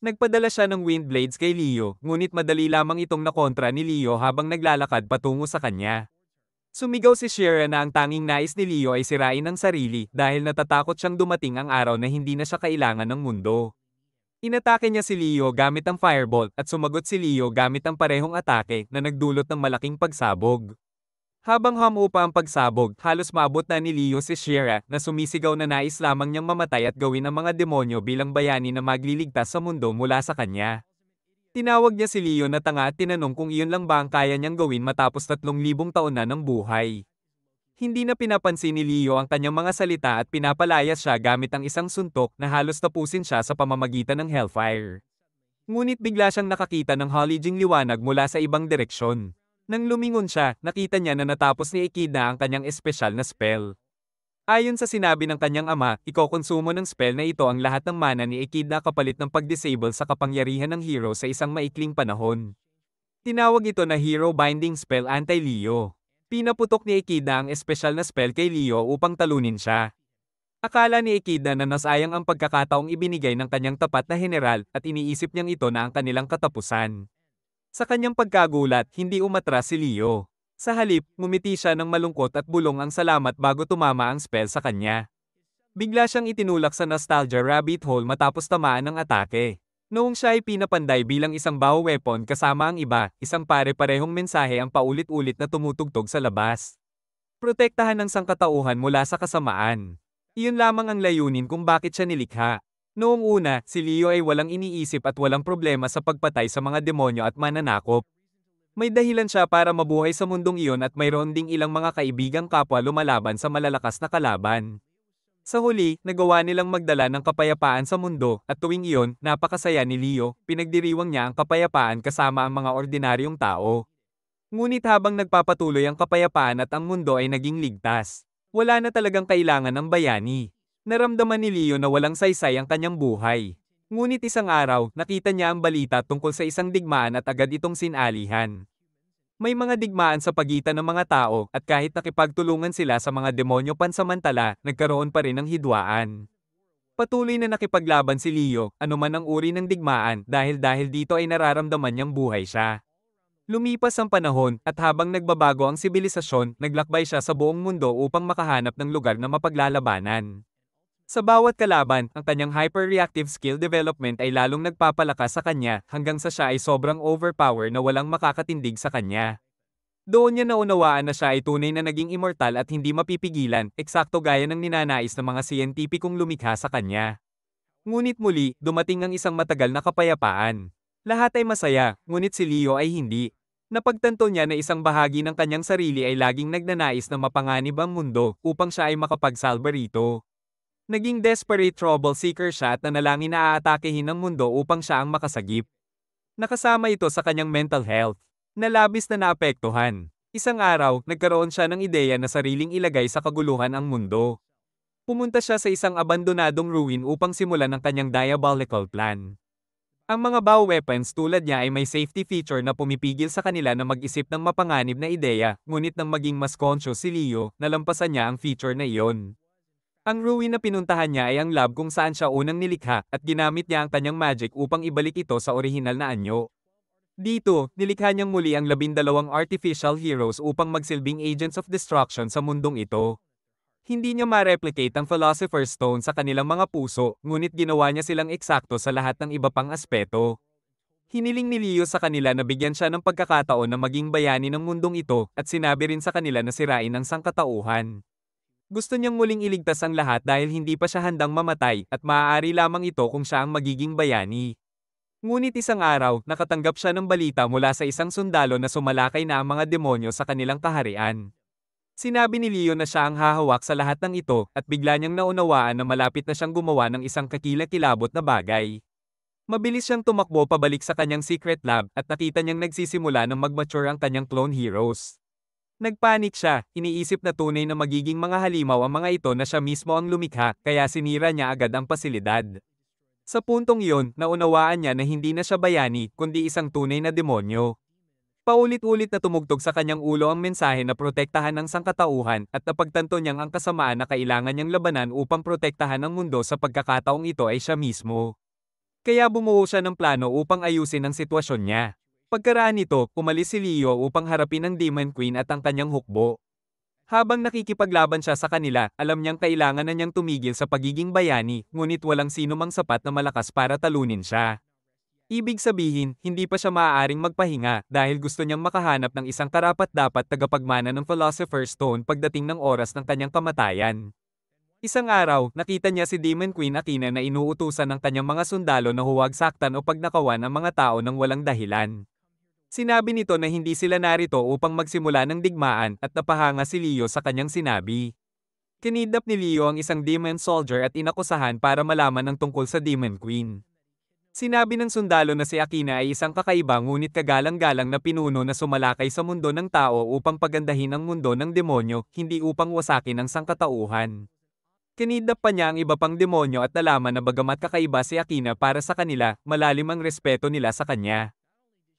Nagpadala siya ng wind blades kay Leo, ngunit madali lamang itong nakontra ni Leo habang naglalakad patungo sa kanya. Sumigaw si Shira na ang tanging nais ni Leo ay sirain ang sarili dahil natatakot siyang dumating ang araw na hindi na siya kailangan ng mundo. Inatake niya si Leo gamit ang firebolt at sumagot si Leo gamit ang parehong atake na nagdulot ng malaking pagsabog. Habang humupa ang pagsabog, halos maabot na ni Leo si Shira na sumisigaw na nais lamang niyang mamatay at gawin ang mga demonyo bilang bayani na magliligtas sa mundo mula sa kanya. Tinawag niya si Leo na tanga at tinanong kung iyon lang ba ang kaya niyang gawin matapos 3,000 taon na ng buhay. Hindi na pinapansin ni Leo ang kanyang mga salita at pinapalayas siya gamit ang isang suntok na halos tapusin siya sa pamamagitan ng Hellfire. Ngunit bigla siyang nakakita ng halijing liwanag mula sa ibang direksyon. Nang lumingon siya, nakita niya na natapos ni Echidna ang kanyang espesyal na spell. Ayon sa sinabi ng kanyang ama, ikokonsumo ng spell na ito ang lahat ng mana ni Echidna kapalit ng pag-disable sa kapangyarihan ng hero sa isang maikling panahon. Tinawag ito na Hero Binding Spell Anti-Leo. Pinaputok ni Echidna ang espesyal na spell kay Leo upang talunin siya. Akala ni Echidna na nasayang ang pagkakataong ibinigay ng kanyang tapat na general at iniisip niyang ito na ang kanilang katapusan. Sa kanyang pagkagulat, hindi umatras si Leo. Sa halip, ngumiti siya ng malungkot at bulong ang salamat bago tumama ang spell sa kanya. Bigla siyang itinulak sa nostalgia rabbit hole matapos tamaan ng atake. Noong siya ay pinapanday bilang isang bow weapon kasama ang iba, isang pare-parehong mensahe ang paulit-ulit na tumutugtog sa labas. Protektahan ng sangkatauhan mula sa kasamaan. Iyon lamang ang layunin kung bakit siya nilikha. Noong una, si Leo ay walang iniisip at walang problema sa pagpatay sa mga demonyo at mananakop. May dahilan siya para mabuhay sa mundong iyon at mayroon ding ilang mga kaibigang kapwa lumalaban sa malalakas na kalaban. Sa huli, nagawa nilang magdala ng kapayapaan sa mundo, at tuwing iyon, napakasaya ni Leo, pinagdiriwang niya ang kapayapaan kasama ang mga ordinaryong tao. Ngunit habang nagpapatuloy ang kapayapaan at ang mundo ay naging ligtas, wala na talagang kailangan ng bayani. Naramdaman ni Leo na walang saysay ang kanyang buhay. Ngunit isang araw, nakita niya ang balita tungkol sa isang digmaan at agad itong sinalihan. May mga digmaan sa pagitan ng mga tao at kahit nakipagtulungan sila sa mga demonyo pansamantala, nagkaroon pa rin ng hidwaan. Patuloy na nakipaglaban si Leo, anuman ang uri ng digmaan dahil dito ay nararamdaman niyang buhay siya. Lumipas ang panahon at habang nagbabago ang sibilisasyon, naglakbay siya sa buong mundo upang makahanap ng lugar na mapaglalabanan. Sa bawat kalaban, ang kanyang hyper-reactive skill development ay lalong nagpapalakas sa kanya hanggang sa siya ay sobrang overpower na walang makakatindig sa kanya. Doon niya naunawaan na siya ay tunay na naging immortal at hindi mapipigilan, eksakto gaya ng ninanais ng mga siyentipikong lumikha sa kanya. Ngunit muli, dumating ang isang matagal na kapayapaan. Lahat ay masaya, ngunit si Leo ay hindi. Napagtanto niya na isang bahagi ng kanyang sarili ay laging nagnanais na mapanganib ang mundo upang siya ay makapagsalba rito. Naging desperate trouble seeker siya at nanalangin na aatakehin ng mundo upang siya ang makasagip. Nakasama ito sa kanyang mental health, na labis na naapektuhan. Isang araw, nagkaroon siya ng ideya na sariling ilagay sa kaguluhan ang mundo. Pumunta siya sa isang abandonadong ruin upang simulan ang kanyang diabolical plan. Ang mga bioweapons tulad niya ay may safety feature na pumipigil sa kanila na mag-isip ng mapanganib na ideya, ngunit nang maging mas conscious si Leo, nalampasan niya ang feature na iyon. Ang ruin na pinuntahan niya ay ang lab kung saan siya unang nilikha at ginamit niya ang kanyang magic upang ibalik ito sa orihinal na anyo. Dito, nilikha niyang muli ang 12 artificial heroes upang magsilbing agents of destruction sa mundong ito. Hindi niya ma-replicate ang Philosopher's Stone sa kanilang mga puso, ngunit ginawa niya silang eksakto sa lahat ng iba pang aspeto. Hiniling ni Leo sa kanila na bigyan siya ng pagkakataon na maging bayani ng mundong ito at sinabi rin sa kanila na sirain ang sangkatauhan. Gusto niyang muling iligtas ang lahat dahil hindi pa siya handang mamatay at maaari lamang ito kung siya ang magiging bayani. Ngunit isang araw, nakatanggap siya ng balita mula sa isang sundalo na sumalakay na ang mga demonyo sa kanilang kaharian. Sinabi ni Leo na siya ang hahawak sa lahat ng ito at bigla niyang naunawaan na malapit na siyang gumawa ng isang kakilakilabot na bagay. Mabilis siyang tumakbo pabalik sa kanyang secret lab at nakita niyang nagsisimula ng mag-mature ang kanyang clone heroes. Nagpanik siya, iniisip na tunay na magiging mga halimaw ang mga ito na siya mismo ang lumikha, kaya sinira niya agad ang pasilidad. Sa puntong iyon, naunawaan niya na hindi na siya bayani, kundi isang tunay na demonyo. Paulit-ulit na tumugtog sa kanyang ulo ang mensahe na protektahan ang sangkatauhan at napagtanto niyang ang kasamaan na kailangan niyang labanan upang protektahan ang mundo sa pagkakataong ito ay siya mismo. Kaya bumuo siya ng plano upang ayusin ang sitwasyon niya. Pagkaraan nito, umalis si Leo upang harapin ang Demon Queen at ang kanyang hukbo. Habang nakikipaglaban siya sa kanila, alam niyang kailangan na niyang tumigil sa pagiging bayani, ngunit walang sino mang sapat na malakas para talunin siya. Ibig sabihin, hindi pa siya maaaring magpahinga dahil gusto niyang makahanap ng isang karapat-dapat tagapagmana ng Philosopher's Stone pagdating ng oras ng kanyang kamatayan. Isang araw, nakita niya si Demon Queen Athena na inuutusan ng kanyang mga sundalo na huwag saktan o pagnakawan ang mga tao ng walang dahilan. Sinabi nito na hindi sila narito upang magsimula ng digmaan at napahanga si Leo sa kanyang sinabi. Kinidnap ni Leo ang isang demon soldier at inakusahan para malaman ang tungkol sa Demon Queen. Sinabi ng sundalo na si Athena ay isang kakaiba ngunit kagalang-galang na pinuno na sumalakay sa mundo ng tao upang pagandahin ang mundo ng demonyo, hindi upang wasakin ang sangkatauhan. Kinidnap pa niya ang iba pang demonyo at nalaman na bagamat kakaiba si Athena para sa kanila, malalim ang respeto nila sa kanya.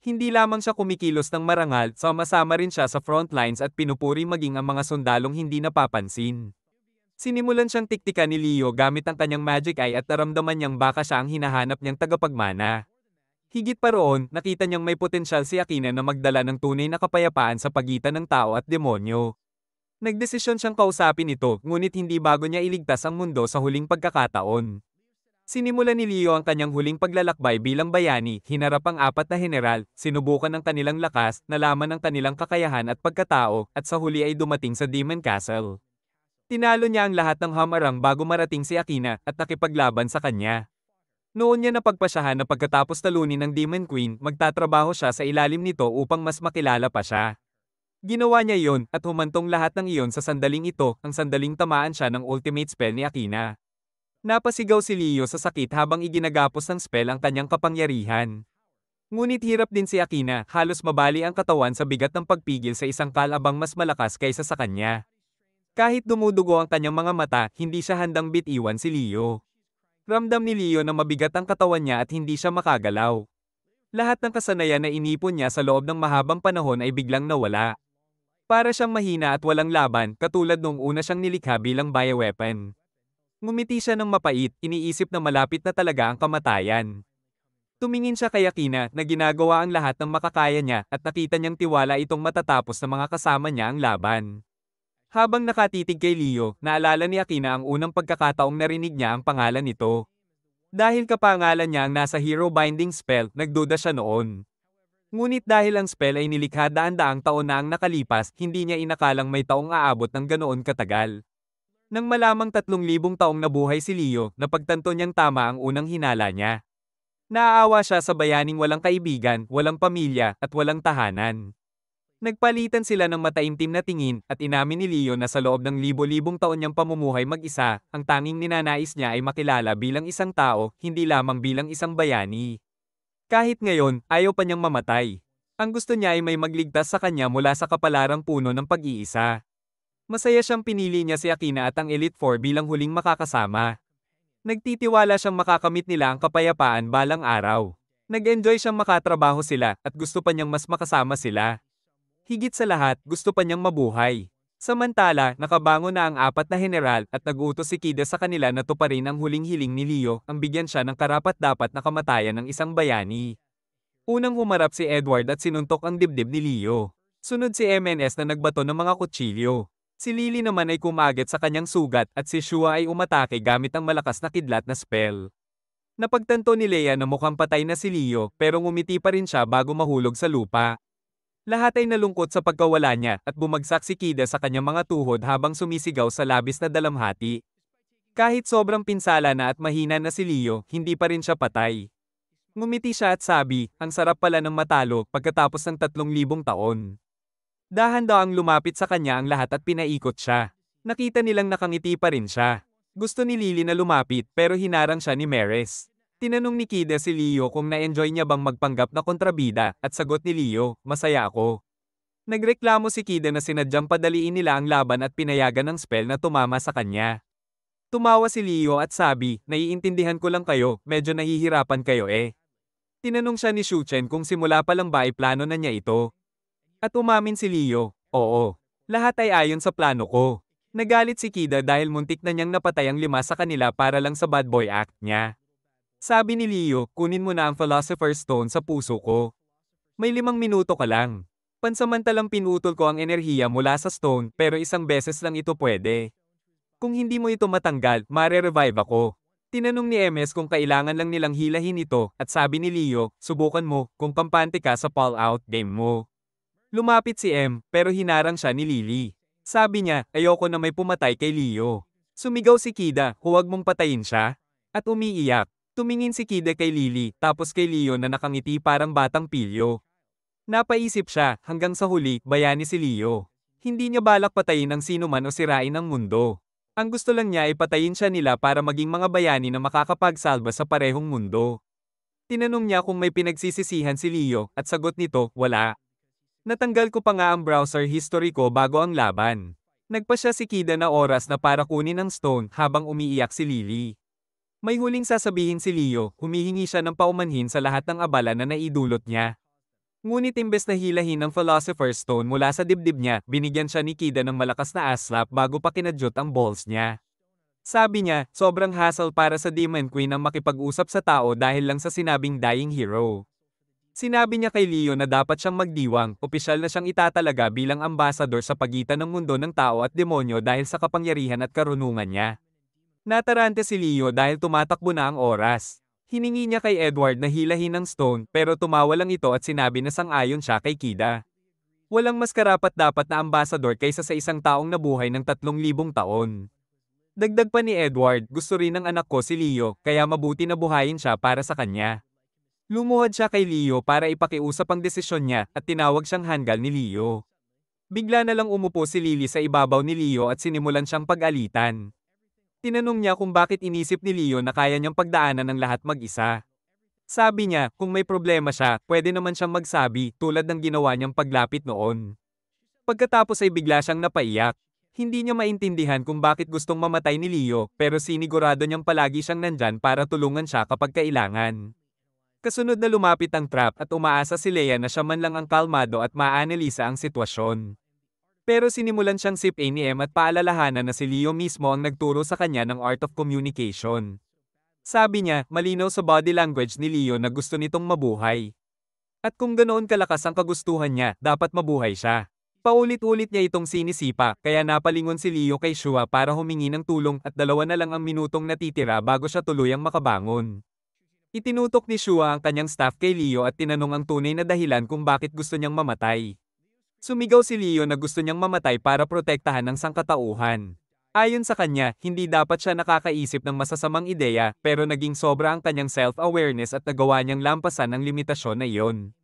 Hindi lamang siya kumikilos ng marangal, sama-sama rin siya sa front lines at pinupuri maging ang mga sundalong hindi napapansin. Sinimulan siyang tiktikan ni Leo gamit ang kanyang magic eye at naramdaman niyang baka siya ang hinahanap niyang tagapagmana. Higit pa roon, nakita niyang may potensyal si Athena na magdala ng tunay na kapayapaan sa pagitan ng tao at demonyo. Nagdesisyon siyang kausapin ito, ngunit hindi bago niya iligtas ang mundo sa huling pagkakataon. Sinimulan ni Leo ang kanyang huling paglalakbay bilang bayani, hinarap ang 4 na general, sinubukan ang kanilang lakas, nalaman ang kanilang kakayahan at pagkatao, at sa huli ay dumating sa Demon Castle. Tinalo niya ang lahat ng hamarang bago marating si Athena at nakipaglaban sa kanya. Noon niya napagpasyahan na pagkatapos talunin ng Demon Queen, magtatrabaho siya sa ilalim nito upang mas makilala pa siya. Ginawa niya iyon at humantong lahat ng iyon sa sandaling ito, ang sandaling tamaan siya ng ultimate spell ni Athena. Napasigaw si Leo sa sakit habang iginagapos ng spell ang kanyang kapangyarihan. Ngunit hirap din si Athena, halos mabali ang katawan sa bigat ng pagpigil sa isang kalabang mas malakas kaysa sa kanya. Kahit dumudugo ang kanyang mga mata, hindi siya handang bitiwan si Leo. Ramdam ni Leo na mabigat ang katawan niya at hindi siya makagalaw. Lahat ng kasanayan na inipon niya sa loob ng mahabang panahon ay biglang nawala. Para siyang mahina at walang laban, katulad nung una siyang nilikha bilang bioweapon. Ngumiti siya ng mapait, iniisip na malapit na talaga ang kamatayan. Tumingin siya kay Athena na ginagawa ang lahat ng makakaya niya at nakita niyang tiwala itong matatapos na mga kasama niya ang laban. Habang nakatitig kay Leo, naalala ni Athena ang unang pagkakataong narinig niya ang pangalan nito. Dahil kapangalan niya ang nasa hero binding spell, nagduda siya noon. Ngunit dahil ang spell ay nilikha daan-daang taon na ang nakalipas, hindi niya inakalang may taong aabot ng ganoon katagal. Nang malamang 3,000 taong nabuhay si Leo, napagtanto niyang tama ang unang hinala niya. Naaawa siya sa bayaning walang kaibigan, walang pamilya, at walang tahanan. Nagpalitan sila ng mataimtim na tingin, at inamin ni Leo na sa loob ng libo-libong taon niyang pamumuhay mag-isa, ang tanging ninanais niya ay makilala bilang isang tao, hindi lamang bilang isang bayani. Kahit ngayon, ayaw pa niyang mamatay. Ang gusto niya ay may magligtas sa kanya mula sa kapalarang puno ng pag-iisa. Masaya siyang pinili niya si Akina at ang Elite Four bilang huling makakasama. Nagtitiwala siyang makakamit nila ang kapayapaan balang araw. Nag-enjoy siyang makatrabaho sila at gusto pa niyang mas makasama sila. Higit sa lahat, gusto pa niyang mabuhay. Samantala, nakabangon na ang apat na general at nag-utos si Kida sa kanila na tuparin ang huling hiling ni Leo, ang bigyan siya ng karapat-dapat na kamatayan ng isang bayani. Unang humarap si Edward at sinuntok ang dibdib ni Leo. Sunod si MNS na nagbato ng mga kutsilyo. Si Lily naman ay kumagat sa kanyang sugat at si Shua ay umatake gamit ang malakas na kidlat na spell. Napagtanto ni Leia na mukhang patay na si Leo pero ngumiti pa rin siya bago mahulog sa lupa. Lahat ay nalungkot sa pagkawala niya at bumagsak si Kida sa kanyang mga tuhod habang sumisigaw sa labis na dalamhati. Kahit sobrang pinsala na at mahina na si Leo, hindi pa rin siya patay. Ngumiti siya at sabi, ang sarap pala ng matalo pagkatapos ng 3,000 taon. Dahan-dahang lumapit sa kanya ang lahat at pinaikot siya. Nakita nilang nakangiti pa rin siya. Gusto ni Lily na lumapit pero hinarang siya ni Maris. Tinanong ni Kida si Leo kung na-enjoy niya bang magpanggap na kontrabida at sagot ni Leo, masaya ako. Nagreklamo si Kida na sinadyang padaliin nila ang laban at pinayagan ng spell na tumama sa kanya. Tumawa si Leo at sabi, naiintindihan ko lang kayo, medyo nahihirapan kayo eh. Tinanong siya ni Shuchen kung simula pa lang ba ay plano na niya ito. At umamin si Leo, oo. Lahat ay ayon sa plano ko. Nagalit si Kida dahil muntik na niyang napatay ang 5 sa kanila para lang sa bad boy act niya. Sabi ni Leo, kunin mo na ang Philosopher's Stone sa puso ko. May 5 minuto ka lang. Pansamantalang pinutol ko ang enerhiya mula sa stone pero isang beses lang ito pwede. Kung hindi mo ito matanggal, mare-revive ako. Tinanong ni MS kung kailangan lang nilang hilahin ito at sabi ni Leo, subukan mo kung kampante ka sa Fallout game mo. Lumapit si M, pero hinarang siya ni Lily. Sabi niya, ayoko na may pumatay kay Leo. Sumigaw si Kida, huwag mong patayin siya. At umiiyak. Tumingin si Kida kay Lily, tapos kay Leo na nakangiti parang batang pilyo. Napaisip siya, hanggang sa huli, bayani si Leo. Hindi niya balak patayin ang sino man o sirain ang mundo. Ang gusto lang niya ay patayin siya nila para maging mga bayani na makakapagsalba sa parehong mundo. Tinanong niya kung may pinagsisisihan si Leo, at sagot nito, wala. Natanggal ko pa nga ang browser history ko bago ang laban. Nagpa siya si Kida na oras na para kunin ang stone habang umiiyak si Lily. May huling sasabihin si Leo, humihingi siya ng paumanhin sa lahat ng abala na naidulot niya. Ngunit imbes na hilahin ang Philosopher's Stone mula sa dibdib niya, binigyan siya ni Kida ng malakas na ass slap bago pa kinadyot ang balls niya. Sabi niya, sobrang hassle para sa Demon Queen ang makipag-usap sa tao dahil lang sa sinabing dying hero. Sinabi niya kay Leo na dapat siyang magdiwang, opisyal na siyang itatalaga bilang ambasador sa pagitan ng mundo ng tao at demonyo dahil sa kapangyarihan at karunungan niya. Natarante si Leo dahil tumatakbo na ang oras. Hiningi niya kay Edward na hilahin ang stone pero tumawa lang ito at sinabi na sang-ayon siya kay Kida. Walang mas karapat-dapat na ambasador kaysa sa isang taong nabuhay ng 3,000 taon. Dagdag pa ni Edward, gusto rin ng anak ko si Leo, kaya mabuti na buhayin siya para sa kanya. Lumuhod siya kay Leo para ipakiusap ang desisyon niya at tinawag siyang hanggal ni Leo. Bigla na lang umupo si Lily sa ibabaw ni Leo at sinimulan siyang pag-alitan. Tinanong niya kung bakit inisip ni Leo na kaya niyang pagdaanan ng lahat mag-isa. Sabi niya, kung may problema siya, pwede naman siyang magsabi tulad ng ginawa niyang paglapit noon. Pagkatapos ay bigla siyang napaiyak. Hindi niya maintindihan kung bakit gustong mamatay ni Leo pero sinigurado niyang palagi siyang nandyan para tulungan siya kapag kailangan. Kasunod na lumapit ang trap at umaasa si Leia na siya man lang ang kalmado at maaanalisa ang sitwasyon. Pero sinimulan siyang sipin ni M at paalalahanan na si Leo mismo ang nagturo sa kanya ng art of communication. Sabi niya, malinaw sa body language ni Leo na gusto nitong mabuhay. At kung ganoon kalakas ang kagustuhan niya, dapat mabuhay siya. Paulit-ulit niya itong sinisipa, kaya napalingon si Leo kay Shua para humingi ng tulong at 2 na lang ang minutong natitira bago siya tuluyang makabangon. Itinutok ni Shua ang kanyang staff kay Leo at tinanong ang tunay na dahilan kung bakit gusto niyang mamatay. Sumigaw si Leo na gusto niyang mamatay para protektahan ang sangkatauhan. Ayon sa kanya, hindi dapat siya nakakaisip ng masasamang ideya, pero naging sobra ang kanyang self-awareness at nagawa niyang lampasan ang limitasyon na iyon.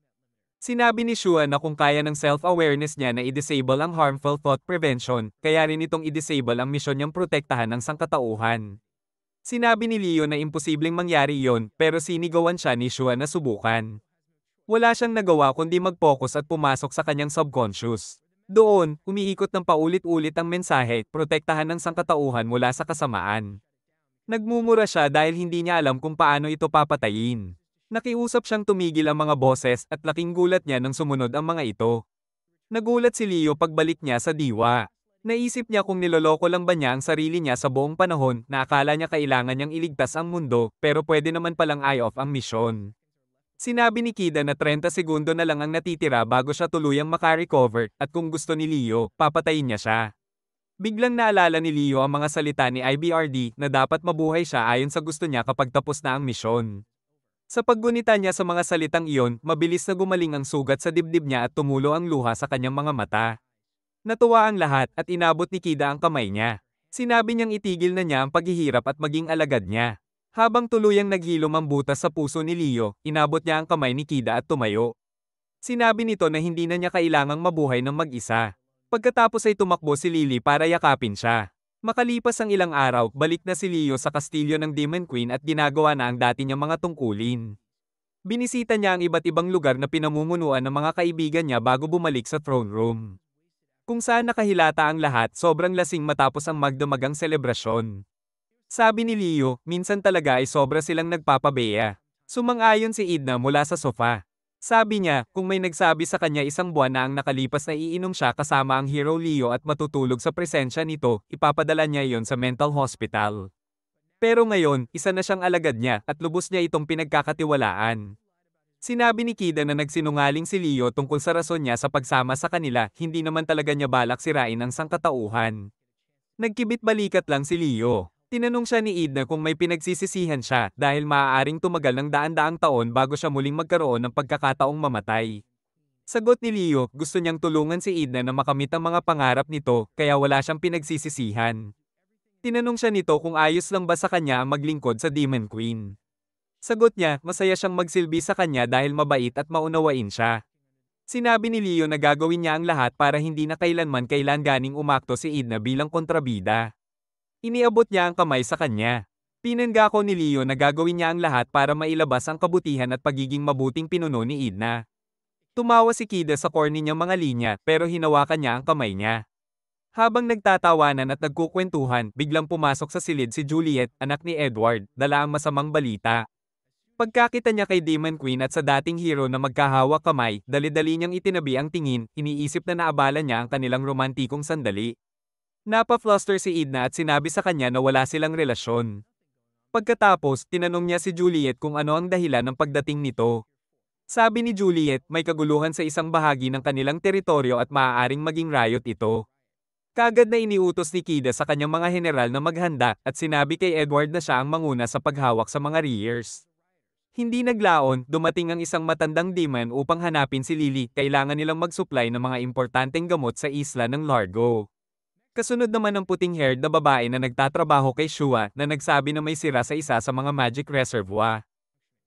Sinabi ni Shua na kung kaya ng self-awareness niya na i-disable ang harmful thought prevention, kaya rin itong i-disable ang misyon niyang protektahan ang sangkatauhan. Sinabi ni Leo na imposibleng mangyari iyon, pero sinigawan siya ni Shua na subukan. Wala siyang nagawa kundi mag-focus at pumasok sa kanyang subconscious. Doon, umiikot ng paulit-ulit ang mensahe, protektahan ng sangkatauhan mula sa kasamaan. Nagmumura siya dahil hindi niya alam kung paano ito papatayin. Nakiusap siyang tumigil ang mga boses at laking gulat niya nang sumunod ang mga ito. Nagulat si Leo pagbalik niya sa diwa. Naisip niya kung niloloko lang ba niya ang sarili niya sa buong panahon na akala niya kailangan niyang iligtas ang mundo pero pwede naman palang eye-off ang misyon. Sinabi ni Kida na 30 segundo na lang ang natitira bago siya tuluyang makarecover at kung gusto ni Leo, papatayin niya siya. Biglang naalala ni Leo ang mga salita ni IBRD na dapat mabuhay siya ayon sa gusto niya kapag tapos na ang misyon. Sa paggunita niya sa mga salitang iyon, mabilis na gumaling ang sugat sa dibdib niya at tumulo ang luha sa kanyang mga mata. Natuwa ang lahat at inabot ni Kida ang kamay niya. Sinabi niyang itigil na niya ang paghihirap at maging alagad niya. Habang tuluyang naghilom ang butas sa puso ni Leo, inabot niya ang kamay ni Kida at tumayo. Sinabi nito na hindi na niya kailangang mabuhay ng mag-isa. Pagkatapos ay tumakbo si Lily para yakapin siya. Makalipas ang ilang araw, balik na si Leo sa kastilyo ng Demon Queen at ginagawa na ang dati niyang mga tungkulin. Binisita niya ang iba't ibang lugar na pinamumunuan ng mga kaibigan niya bago bumalik sa throne room. Kung saan nakahilata ang lahat, sobrang lasing matapos ang magdamagang selebrasyon. Sabi ni Leo, minsan talaga ay sobra silang nagpapabeya. Sumang-ayon si Edna mula sa sofa. Sabi niya, kung may nagsabi sa kanya isang buwan na ang nakalipas na iinom siya kasama ang hero Leo at matutulog sa presensya nito, ipapadala niya iyon sa mental hospital. Pero ngayon, isa na siyang alagad niya at lubos niya itong pinagkakatiwalaan. Sinabi ni Kida na nagsinungaling si Leo tungkol sa rason niya sa pagsama sa kanila, hindi naman talaga niya balak sirain ang sangkatauhan. Nagkibit-balikat lang si Leo. Tinanong siya ni Edna kung may pinagsisisihan siya dahil maaaring tumagal ng daan-daang taon bago siya muling magkaroon ng pagkakataong mamatay. Sagot ni Leo, gusto niyang tulungan si Edna na makamit ang mga pangarap nito kaya wala siyang pinagsisisihan. Tinanong siya nito kung ayos lang ba sa kanya ang maglingkod sa Demon Queen. Sagot niya, masaya siyang magsilbi sa kanya dahil mabait at maunawain siya. Sinabi ni Leo na gagawin niya ang lahat para hindi na kailanman kailanganing umakto si Edna bilang kontrabida. Iniabot niya ang kamay sa kanya. Pinanggako ni Leo na gagawin niya ang lahat para mailabas ang kabutihan at pagiging mabuting pinuno ni Edna. Tumawa si Kida sa corny niyang mga linya pero hinawakan niya ang kamay niya. Habang nagtatawanan at nagkukwentuhan, biglang pumasok sa silid si Juliet, anak ni Edward, dala ang masamang balita. Pagkakita niya kay Demon Queen at sa dating hero na magkahawak kamay, dali-dali niyang itinabi ang tingin, iniisip na naabala niya ang kanilang romantikong sandali. Napa-fluster si Edna at sinabi sa kanya na wala silang relasyon. Pagkatapos, tinanong niya si Juliet kung ano ang dahilan ng pagdating nito. Sabi ni Juliet, may kaguluhan sa isang bahagi ng kanilang teritoryo at maaaring maging riot ito. Kagad na iniutos ni Kida sa kanyang mga general na maghanda at sinabi kay Edward na siya ang manguna sa paghawak sa mga rears. Hindi naglaon, dumating ang isang matandang demon upang hanapin si Lily, kailangan nilang mag-supply ng mga importanteng gamot sa isla ng Largo. Kasunod naman ang puting-haired na babae na nagtatrabaho kay Shua na nagsabi na may sira sa isa sa mga magic reservoir.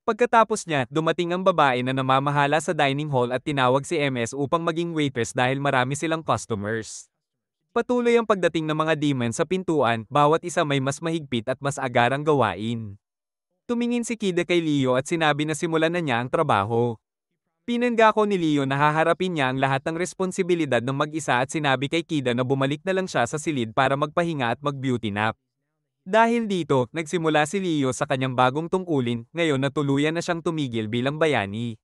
Pagkatapos niya, dumating ang babae na namamahala sa dining hall at tinawag si MS upang maging waitress dahil marami silang customers. Patuloy ang pagdating ng mga demon sa pintuan, bawat isa may mas mahigpit at mas agarang gawain. Tumingin si Kida kay Leo at sinabi na simulan na niya ang trabaho. Pinanggako ni Leo na haharapin niya ang lahat ng responsibilidad ng mag-isa at sinabi kay Kida na bumalik na lang siya sa silid para magpahinga at mag-beauty nap. Dahil dito, nagsimula si Leo sa kanyang bagong tungkulin, ngayon na tuluyan na siyang tumigil bilang bayani.